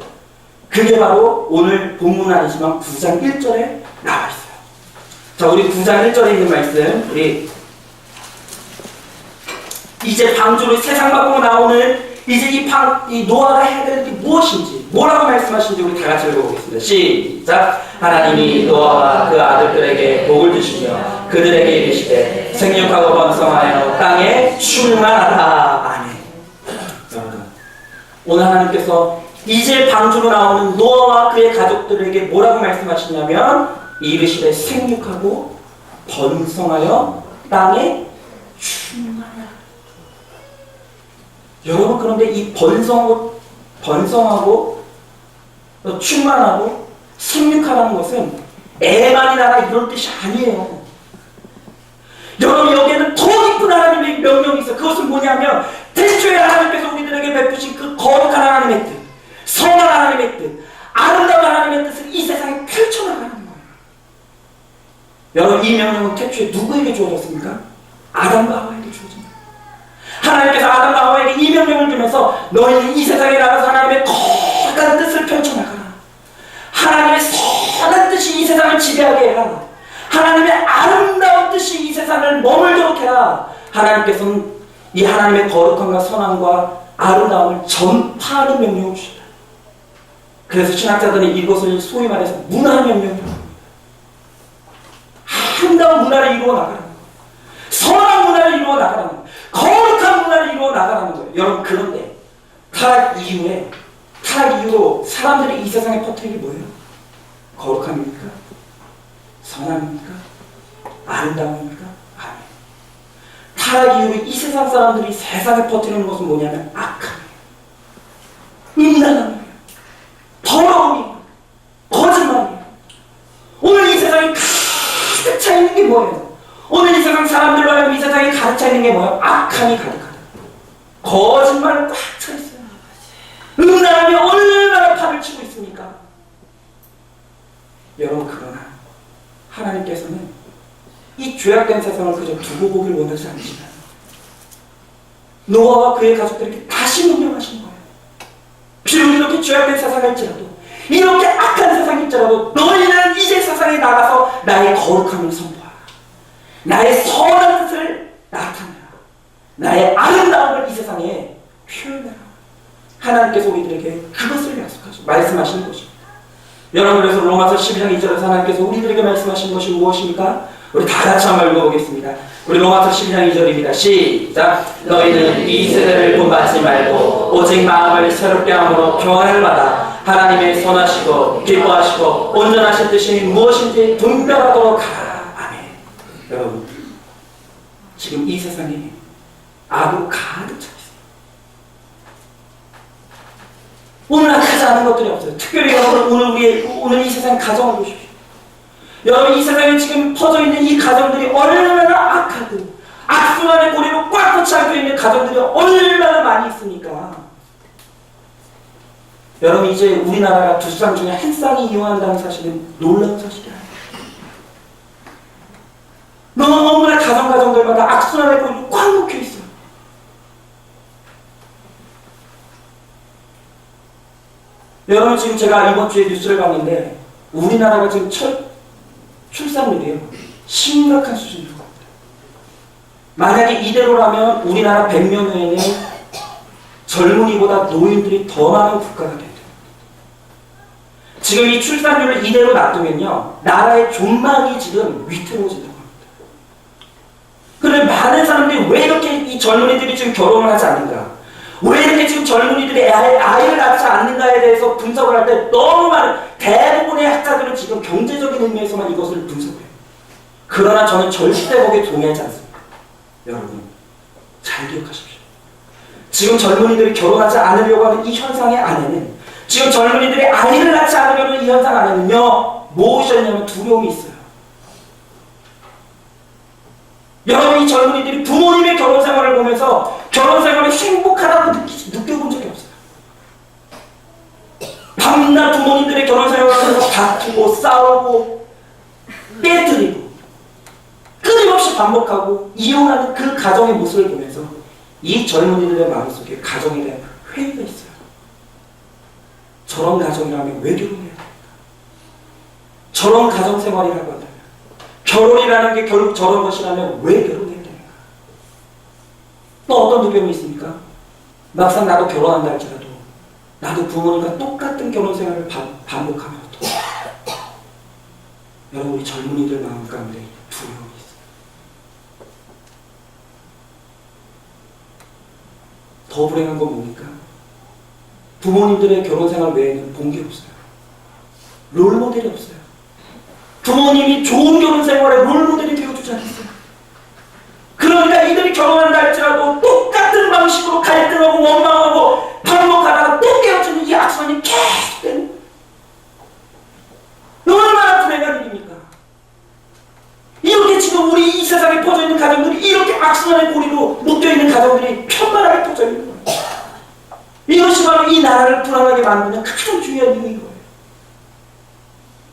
Speaker 3: 그게 바로 오늘 본문 아니지만 9장 1절에 나와 있어요. 자, 우리 9장 1절에 있는 말씀, 우리 이제 방주로 세상 밖으로 나오는 이제 이 노아가 해야 될 일이 무엇인지, 뭐라고 말씀하신지 우리 다 같이 읽어보겠습니다. 시작. 하나님이 노아와 그 아들들에게 복을 주시며 그들에게 이르시되 생육하고 번성하여 땅에 충만하라. 아멘. 여러분, 오늘 하나님께서 이제 방주로 나오는 노아와 그의 가족들에게 뭐라고 말씀하시냐면 이르시되 생육하고 번성하여 땅에 충만하라. 여러분, 그런데 이 번성하고 충만하고 생육하라는 것은 애만이 나라 이런 뜻이 아니에요. 여러분, 여기에는 더 깊은 하나님의 명령이 있어요. 그것은 뭐냐면 태초에 하나님께서 우리들에게 베푸신 그 거룩한 하나님의 뜻, 선한 하나님의 뜻, 아름다운 하나님의 뜻을 이 세상에 펼쳐나가는 거예요. 여러분, 이 명령은 태초에 누구에게 주어졌습니까? 아담과 하와에게 주어집니다. 하나님께서 아담과 하와에게 이 명령을 주면서 너희는 이 세상에 나가서 하나님의 거룩한 뜻을 펼쳐나가라. 하나님의 선한 뜻이 이 세상을 지배하게 해라. 하나님의 아름다운 뜻이 이 세상을 머물도록 해라. 하나님께서는 이 하나님의 거룩함과 선함과 아름다움을 전파하는 명령을 주셨다. 그래서 신학자들은 이것을 소위 말해서 문화 명령이라고 합니다. 아름다운 문화를 이루어 나가라는 거예요. 선한 문화를 이루어 나가라는 거예요. 거룩한 문화를 이루어 나가라는 거예요. 여러분, 그런데 타락 이후로 사람들이 이 세상에 퍼뜨린 게 뭐예요? 거룩함입니까? 선함입니까? 아름다움입니까? 아니에요. 타락 이후로 이 세상 사람들이 세상에 퍼뜨리는 것은 뭐냐면 악함이에요. 음란함이에요. 더러움이에요. 거짓말이에요. 오늘 이 세상에 가득 차 있는 게 뭐예요? 오늘 이 세상 사람들로 하여금 이 세상에 가득 차 있는 게 뭐예요? 악함이 가득하다. 거짓말은 꽉 차 있어요. 음란함이 얼마나 판을 치고 있습니까? 여러분, 그러나 하나님께서는 이 죄악된 세상을 그저 두고 보길 원하지 않지만 노아와 그의 가족들에게 다시 명령하신 거예요. 비록 이렇게 죄악된 세상일지라도, 이렇게 악한 세상일지라도 너희는 이제 세상에 나가서 나의 거룩함을 선포하라. 나의 선한 뜻을 나타내라. 나의 아름다움을 이 세상에 표현해라. 하나님께서 우리들에게 그것을 약속하시고 말씀하시는 것입니다. 여러분, 그래서 로마서 12장 2절에서 하나님께서 우리들에게 말씀하신 것이 무엇입니까? 우리 다 같이 한번 읽어보겠습니다. 우리 로마서 12장 2절입니다. 시작! 너희는 이 세대를 본받지 말고 오직 마음을 새롭게 함으로 교환을 받아 하나님의 선하시고 기뻐하시고 온전하신 뜻이 무엇인지 분별하도록 하라. 아멘. 여러분, 지금 이 세상에 악으로 가득 차 있어요. 오늘 악하지 않은 것들이 없어요. 특별히 여러분, 오늘 이 세상 가정을 보십시오. 여러분, 이 세상에 지금 퍼져 있는 이 가정들이 얼마나 악하고 악순환의 고리로 꽉 붙여 있는 가정들이 얼마나 많이 있습니까? 여러분, 이제 우리나라가 두 쌍 중에 한 쌍이 이혼한다는 사실은 놀라운 사실이 아니에요. 너무나 가정들마다 악순환의 고리로 꽉 묶여 있어요. 여러분, 지금 제가 이번 주에 뉴스를 봤는데 우리나라가 지금 출산율이요, 심각한 수준으로 갑니다. 만약에 이대로라면 우리나라 100년 후에는 젊은이보다 노인들이 더 많은 국가가 됩니다. 지금 이 출산율을 이대로 놔두면요, 나라의 존망이 지금 위태로워진다고 합니다. 그런데 많은 사람들이 왜 이렇게 이 젊은이들이 지금 결혼을 하지 않는가? 왜 이렇게 지금 젊은이들이 아이를 낳지 않는가에 대해서 분석을 할 때 너무 많은 대부분의 학자들은 지금 경제적인 의미에서만 이것을 분석해요. 그러나 저는 절대 거기에 동의하지 않습니다. 여러분, 잘 기억하십시오. 지금 젊은이들이 결혼하지 않으려고 하는 이 현상의 안에는, 지금 젊은이들이 아이를 낳지 않으려는 이 현상 안에는요, 무엇이 있냐면 두려움이 있어요. 여러분, 이 젊은이들이 부모님의 결혼 생활을 보면서 결혼 생활이 행복하다고 느껴본 적이 없어요. 밤낮 부모님들의 결혼 생활을 하면서 다투고 싸우고 깨뜨리고 끊임없이 반복하고 이혼하는 그 가정의 모습을 보면서 이 젊은이들의 마음속에 가정에 대한 회의가 있어요. 저런 가정이라면 왜 결혼해야 됩니까? 저런 가정 생활이라고 한다면, 결혼이라는 게 결국 저런 것이라면 왜 결혼해야 됩니까? 또 어떤 두려움이 있습니까? 막상 나도 결혼한다 할지라도 나도 부모님과 똑같은 결혼 생활을 반복하면 어떡해? 여러분, 우리 젊은이들 마음 가운데 두려움이 있어요. 더 불행한 건 뭡니까? 부모님들의 결혼 생활 외에는 본 게 없어요. 롤모델이 없어요. 부모님이 좋은 결혼 생활에 롤모델이 되어주지 않았어요. 그러니까 이들이 결혼한다 할지라도 똑같은 방식으로 갈등하고 원망하고 반복하다가 또 깨어지는 이 악순환이 계속되는, 얼마나 불행한 일입니까? 이렇게 지금 우리 이 세상에 퍼져 있는 가정들이, 이렇게 악순환의 고리로 묶여 있는 가정들이 편만하게 퍼져 있는 거예요. 이것이 바로 이 나라를 불안하게 만드는 가장 중요한 이유인 거예요.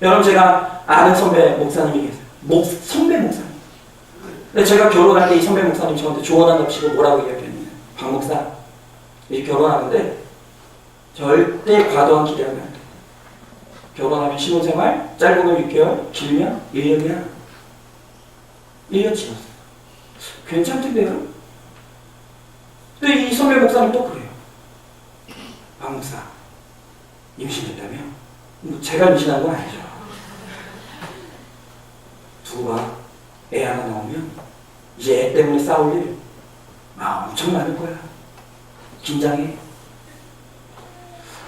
Speaker 3: 여러분, 제가 아는 선배 목사님이 계세요. 선배 목사님. 근데 제가 결혼할 때 이 선배 목사님 저한테 조언한답시고 뭐라고 이야기했냐면, 박 목사, 이 결혼하는데 절대 과도한 기대하면 안 돼. 결혼하면 신혼생활 짧으면 6개월, 길면 1년이야. 1년 지났어요. 괜찮던데요? 근데 이 선배 목사님 또 그래요. 박 목사, 임신했다며? 뭐 제가 임신한 건 아니죠. 두고 봐. 애 하나 나오면 이제 애 때문에 싸울 일 엄청 많을 거야. 긴장해.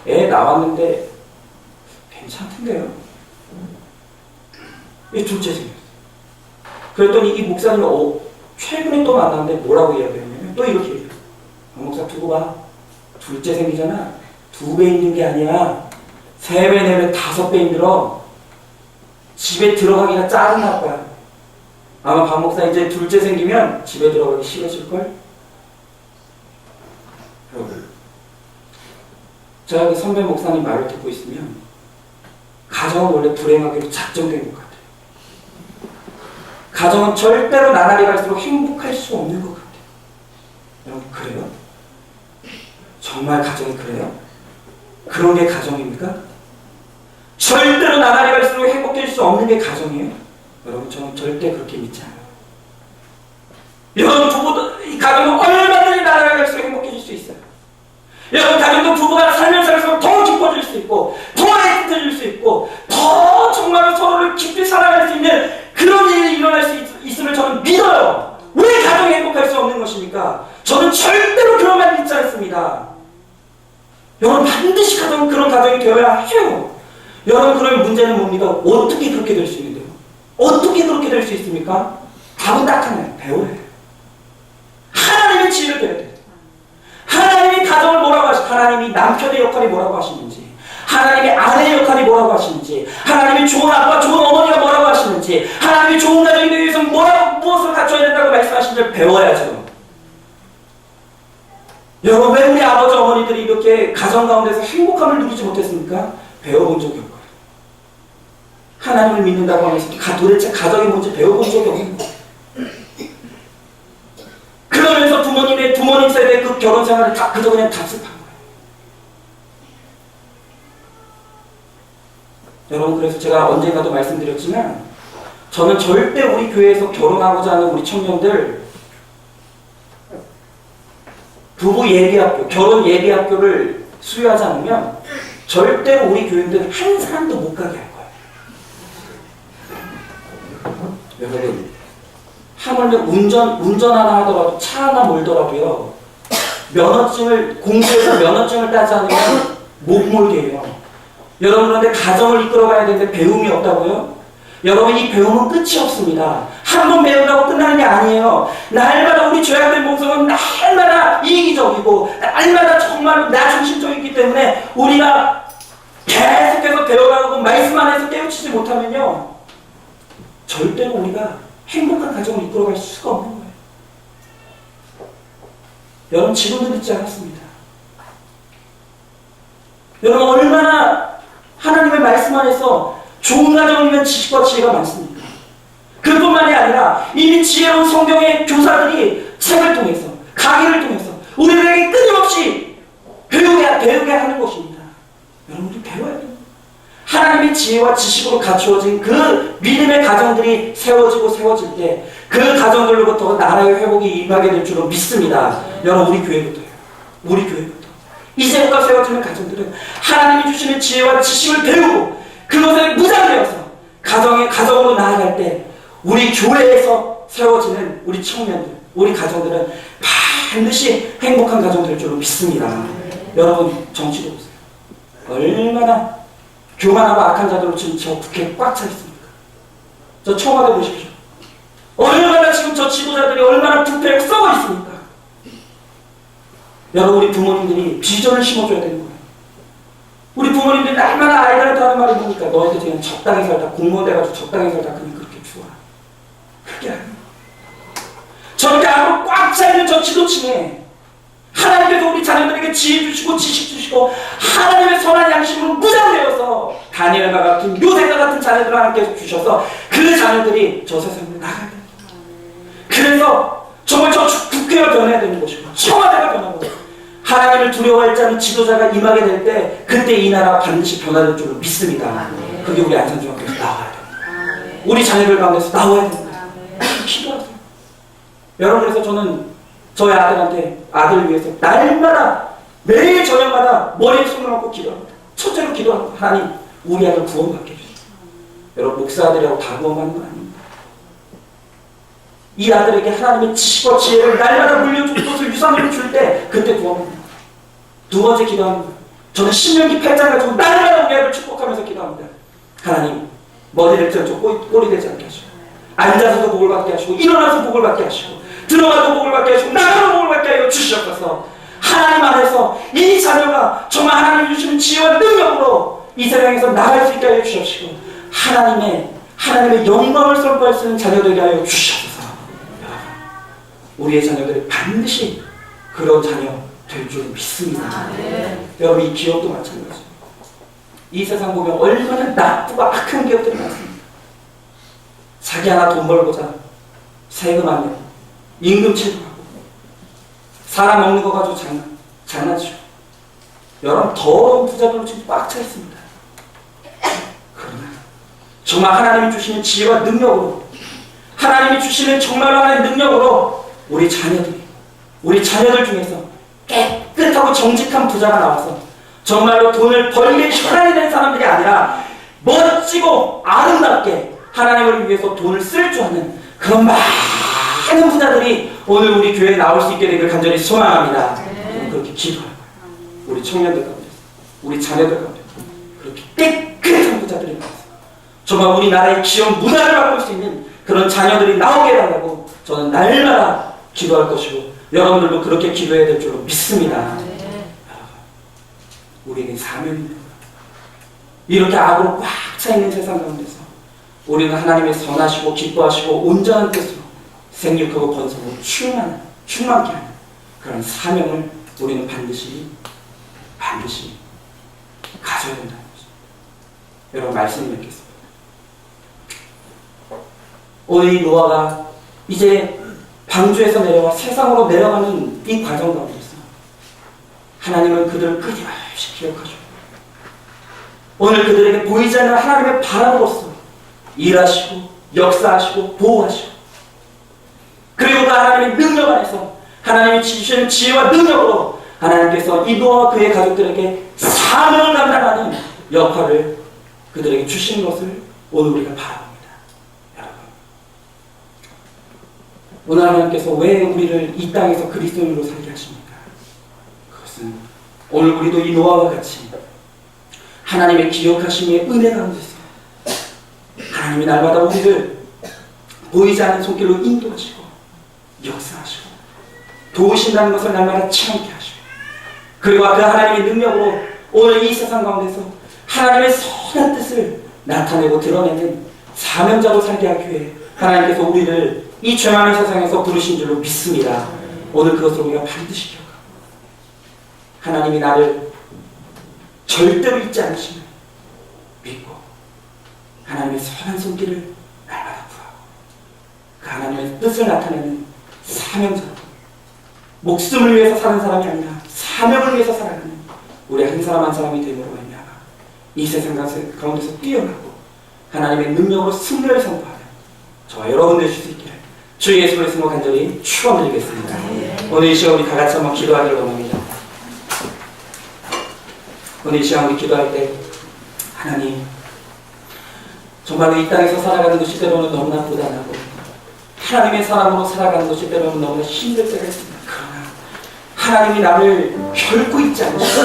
Speaker 3: 애 나왔는데 괜찮던데요? 이 둘째 생겼어. 그랬더니 이 목사님이 최근에 또 만났는데 뭐라고 이야기했냐면 또 이렇게 얘기해요. 목사 두고 봐. 둘째 생기잖아. 2배 힘든 게 아니야. 3배, 4배, 5배 힘들어. 집에 들어가기가 짜증날 거야. 아마 박 목사 이제 둘째 생기면 집에 들어가기 싫어질걸? 여러분, 제가 그 선배 목사님 말을 듣고 있으면 가정은 원래 불행하기로 작정된 것 같아요. 가정은 절대로 나날이 갈수록 행복할 수 없는 것 같아요. 여러분 그래요? 정말 가정이 그래요? 그런 게 가정입니까? 절대로 나날이 갈수록 행복할 수 없는 게 가정이에요? 여러분 저는 절대 그렇게 믿지 않아요. 여러분 부부도 이 가정은 얼마든지 나날이 갈수록 행복해질 수 있어요. 여러분 가정도 부부가 살면서 갈수록 더 깊어질 수 있고 더 애틋해질 수 있고 더 정말 서로를 깊이 사랑할 수 있는 그런 일이 일어날 수 있음을 저는 믿어요. 왜 가정이 행복할 수 없는 것입니까? 저는 절대로 그런 말 믿지 않습니다. 여러분 반드시 그런 가정이 되어야 해요. 여러분 그러면 문제는 뭡니까? 어떻게 그렇게 될 수 있는데요? 어떻게 그렇게 될 수 있습니까? 답은 딱 하나예요. 배워야 해요. 하나님의 지혜를 배워야 돼요. 하나님이 가정을 뭐라고 하나님이 남편의 역할이 뭐라고 하시는지, 하나님의 아내의 역할이 뭐라고 하시는지, 하나님이 좋은 아빠, 좋은 어머니가 뭐라고 하시는지, 하나님이 좋은 가정이 되기 위해서 무엇을 갖춰야 된다고 말씀하시는지 배워야죠. 여러분 왜 우리 아버지 어머니들이 이렇게 가정 가운데서 행복함을 누리지 못했습니까? 배워본 적이 없어요. 하나님을 믿는다고 하면서 도대체 가정이 뭔지 배워본 적이 없는 거예요. 그러면서 부모님 세대의 그 결혼 생활을 다 그저 그냥 답습한 거예요. 여러분 그래서 제가 언젠가도 말씀드렸지만 저는 절대 우리 교회에서 결혼하고자 하는 우리 청년들 부부 예비학교, 결혼 예비학교를 수료하지 않으면 절대로 우리 교인들 한 사람도 못 가게 할 거예요. 여러분 하물며 운전 하나 하더라도 차 하나 몰더라도요 공부해서 면허증을 따지 않으면 못 몰게 해요. 여러분 그런데 가정을 이끌어가야 되는데 배움이 없다고요? 여러분 이 배움은 끝이 없습니다. 한 번 배운다고 끝나는 게 아니에요. 날마다 우리 죄악된 몸성은 날마다 이기적이고 날마다 정말 나 중심적이기 때문에 우리가 계속해서 배워가고 말씀 안에서 깨우치지 못하면요 절대로 우리가 행복한 가정을 이끌어갈 수가 없는 거예요. 여러분 지금도 늦지 않았습니다. 여러분 얼마나 하나님의 말씀 안에서 좋은 가정이면 지식과 지혜가 많습니다. 그뿐만이 아니라 이미 지혜로운 성경의 교사들이 책을 통해서 강의를 통해서 우리들에게 끊임없이 배우게 하는 것입니다. 여러분들 배워야 돼요. 하나님의 지혜와 지식으로 갖추어진 그 믿음의 가정들이 세워질 때 그 가정들로부터 나라의 회복이 임하게 될 줄로 믿습니다. 여러분 우리 교회부터요. 우리 교회부터. 이제부터 세워지는 가정들은 하나님이 주시는 지혜와 지식을 배우고 그것에 무장되어서 가정으로 나아갈 때 우리 교회에서 세워지는 우리 청년들, 우리 가정들은 반드시 행복한 가정 될 줄로 믿습니다. 여러분 정치도 보세요. 얼마나 교만하고 악한 자들로 지금 저 국회에 꽉 차 있습니까? 저 청와대 보십시오. 얼마나 지금 저 지도자들이 얼마나 부패하고 썩어 있습니까? 여러분 우리 부모님들이 비전을 심어줘야 되는 거예요. 우리 부모님들이 날마다 아이들한테 하는 말이 뭡니까? 너희들 그냥 적당히 살다 공무원 돼가지고 적당히 살다 그냥 그렇게 좋아. 그게 아니에요. 저렇게 앞으로 꽉 차있는 저 지도층에 하나님께서 우리 자녀들에게 지혜 주시고 지식 주시고 하나님의 선한 양심으로 무장되어서 다니엘과 같은 요셉과 같은 자녀들을 하나님께서 주셔서 그 자녀들이 저 세상으로 나가야 됩니다. 그래서 정말 저 국회가 변해야 되는 것이고 청와대가 변하고 하나님을 두려워할 자는 지도자가 임하게 될 때 그때 이 나라가 반드시 변화될 줄로 믿습니다. 그게 우리 안산중학교에서 나와야 됩니다. 우리 자녀들 가운데서 나와야 됩니다. 기도하세요. 여러분 그래서 저는 저희 아들을 위해서 날마다 매일 저녁마다 머리에 손을 얹고 기도합니다. 첫째로 기도합니다. 하나님 우리 아들 구원받게 해주세요. 여러분 목사들이라고 다 구원받는 건 아닙니다. 이 아들에게 하나님의 지식과 지혜를 날마다 물려주고 그것을 유산으로 줄 때 그때 구원합니다. 두 번째 기도합니다. 저는 신명기 8장 가지고 날마다 우리 아들 축복하면서 기도합니다. 하나님 머리를 쪄 꼴이 되지 않게 하시고 앉아서도 복을 받게 하시고 일어나서 복을 받게 하시고 들어가도 복을 받게 하시고 나가도 복을 받게 하여 주시옵소서. 하나님 안에서 이 자녀가 정말 하나님이 주시는 지혜와 능력으로 이 세상에서 나갈 수 있게 하여 주시옵시고 하나님의 영광을 선포할 수 있는 자녀되게 하여 주시옵소서. 우리의 자녀들이 반드시 그런 자녀 될 줄 믿습니다. 여러분 이 기업도 마찬가지입니다. 이 세상 보면 얼마나 나쁘고 악한 기업들이 많습니다. 자기 하나 돈 벌고자 세금 안 내고 임금 체불하고 사람 먹는 거 가지고 장난치고 여러분 더러운 부자들로 지금 꽉 차 있습니다. 그러나 정말 하나님이 주시는 지혜와 능력으로 하나님이 주시는 정말로 하나님의 능력으로 우리 자녀들 중에서 깨끗하고 정직한 부자가 나와서 정말로 돈을 벌게 혈안이 된 사람들이 아니라 멋지고 아름답게 하나님을 위해서 돈을 쓸 줄 아는 그런 많은 부자들이 오늘 우리 교회에 나올 수 있게 되길 간절히 소망합니다. 저는 그렇게 기도할 거예요. 우리 청년들 가운데서 우리 자녀들 가운데서 그렇게 깨끗한 부자들이 나와서 정말 우리나라의 귀여운 문화를 바꿀 수 있는 그런 자녀들이 나오게 해달라고 저는 날마다 기도할 것이고 여러분들도 그렇게 기도해야 될 줄로 믿습니다. 우리에게 사명입니다. 이렇게 악으로 꽉 차 있는 세상 가운데서 우리는 하나님의 선하시고 기뻐하시고 온전한 뜻으로 생육하고 번성하고 충만케 하는 그런 사명을 우리는 반드시 가져야 된다는 거죠. 여러분 말씀을 맺겠습니다. 오늘 이 노아가 이제 방주에서 내려와 세상으로 내려가는 이 과정 가운데서 하나님은 그들을 끊임없이 기억하시고 오늘 그들에게 보이지 않는 하나님의 바람으로서 일하시고 역사하시고 보호하시고 그리고 그 하나님의 능력 안에서 하나님이 주시는 지혜와 능력으로 하나님께서 이 노아와 그의 가족들에게 사명을 감당하는 역할을 그들에게 주시는 것을 오늘 우리가 바라봅니다. 여러분 오늘 하나님께서 왜 우리를 이 땅에서 그리스도인으로 살게 하십니까? 그것은 오늘 우리도 이 노아와 같이 하나님의 기억하심의 은혜 가운데서 하나님이 날마다 우리를 보이지 않는 손길로 인도하시고 역사하시고 도우신다는 것을 날마다 체험케 하시고 그리고 그 하나님의 능력으로 오늘 이 세상 가운데서 하나님의 선한 뜻을 나타내고 드러내는 사명자로 살게 하기 위해 하나님께서 우리를 이 죄 많은 세상에서 부르신 줄로 믿습니다. 오늘 그것을 우리가 반드시 기억하고 하나님이 나를 절대로 잊지 않으심을 믿고 하나님의 선한 손길을 날마다 구하고 그 하나님의 뜻을 나타내는 사명자 목숨을 위해서 사는 사람이 아니라 사명을 위해서 살아가는 우리 한 사람 한 사람이 됨으로 말미암아 이 세상 가운데서 뛰어나고 하나님의 능력으로 승리를 선포하는 저와 여러분 되실 수 있기를 주 예수 그리스도로 간절히 축원드리겠습니다. 오늘 이 시간 우리 다 같이 한번 기도하기를 원합니다. 오늘 이 시간 우리 기도할 때 하나님 정말로 이 땅에서 살아가는 것이 때로는 너무나 고단하고 하나님의 사람으로 살아가는 것이 때로는 너무나 힘들 때가 있습니다. 그러나 하나님이 나를 결코 잊지 않으시고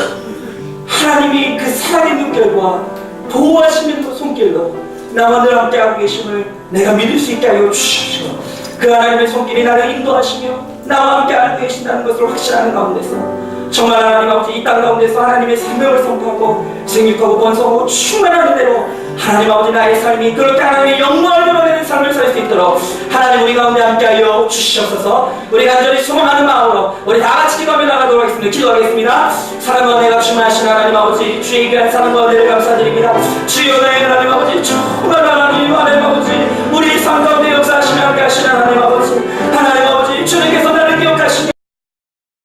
Speaker 3: 하나님이 그 사랑의 눈결과 보호하시는 손길로 나와 늘 함께하고 계심을 내가 믿을 수 있게 하여 주십시오. 그 하나님의 손길이 나를 인도하시며 나와 함께하고 계신다는 것을 확신하는 가운데서 정말 하나님 아버지 이 땅 가운데서 하나님의 생명을 선포하고 생육하고 번성하고 충만한 은혜로 하나님 아버지 나의 삶이 그렇게 하나님의 영광을 드러내는 삶을 살 수 있도록 하나님 우리 가운데 함께하여 주시옵소서. 우리 간절히 소망하는 마음으로 우리 다 같이 기도하며 나가도록 하겠습니다. 기도하겠습니다. 사랑과 은혜가 충만하신 하나님 아버지 주의 귀한 사랑과 은혜를 감사드립니다. 주여 나의 하나님 아버지 정말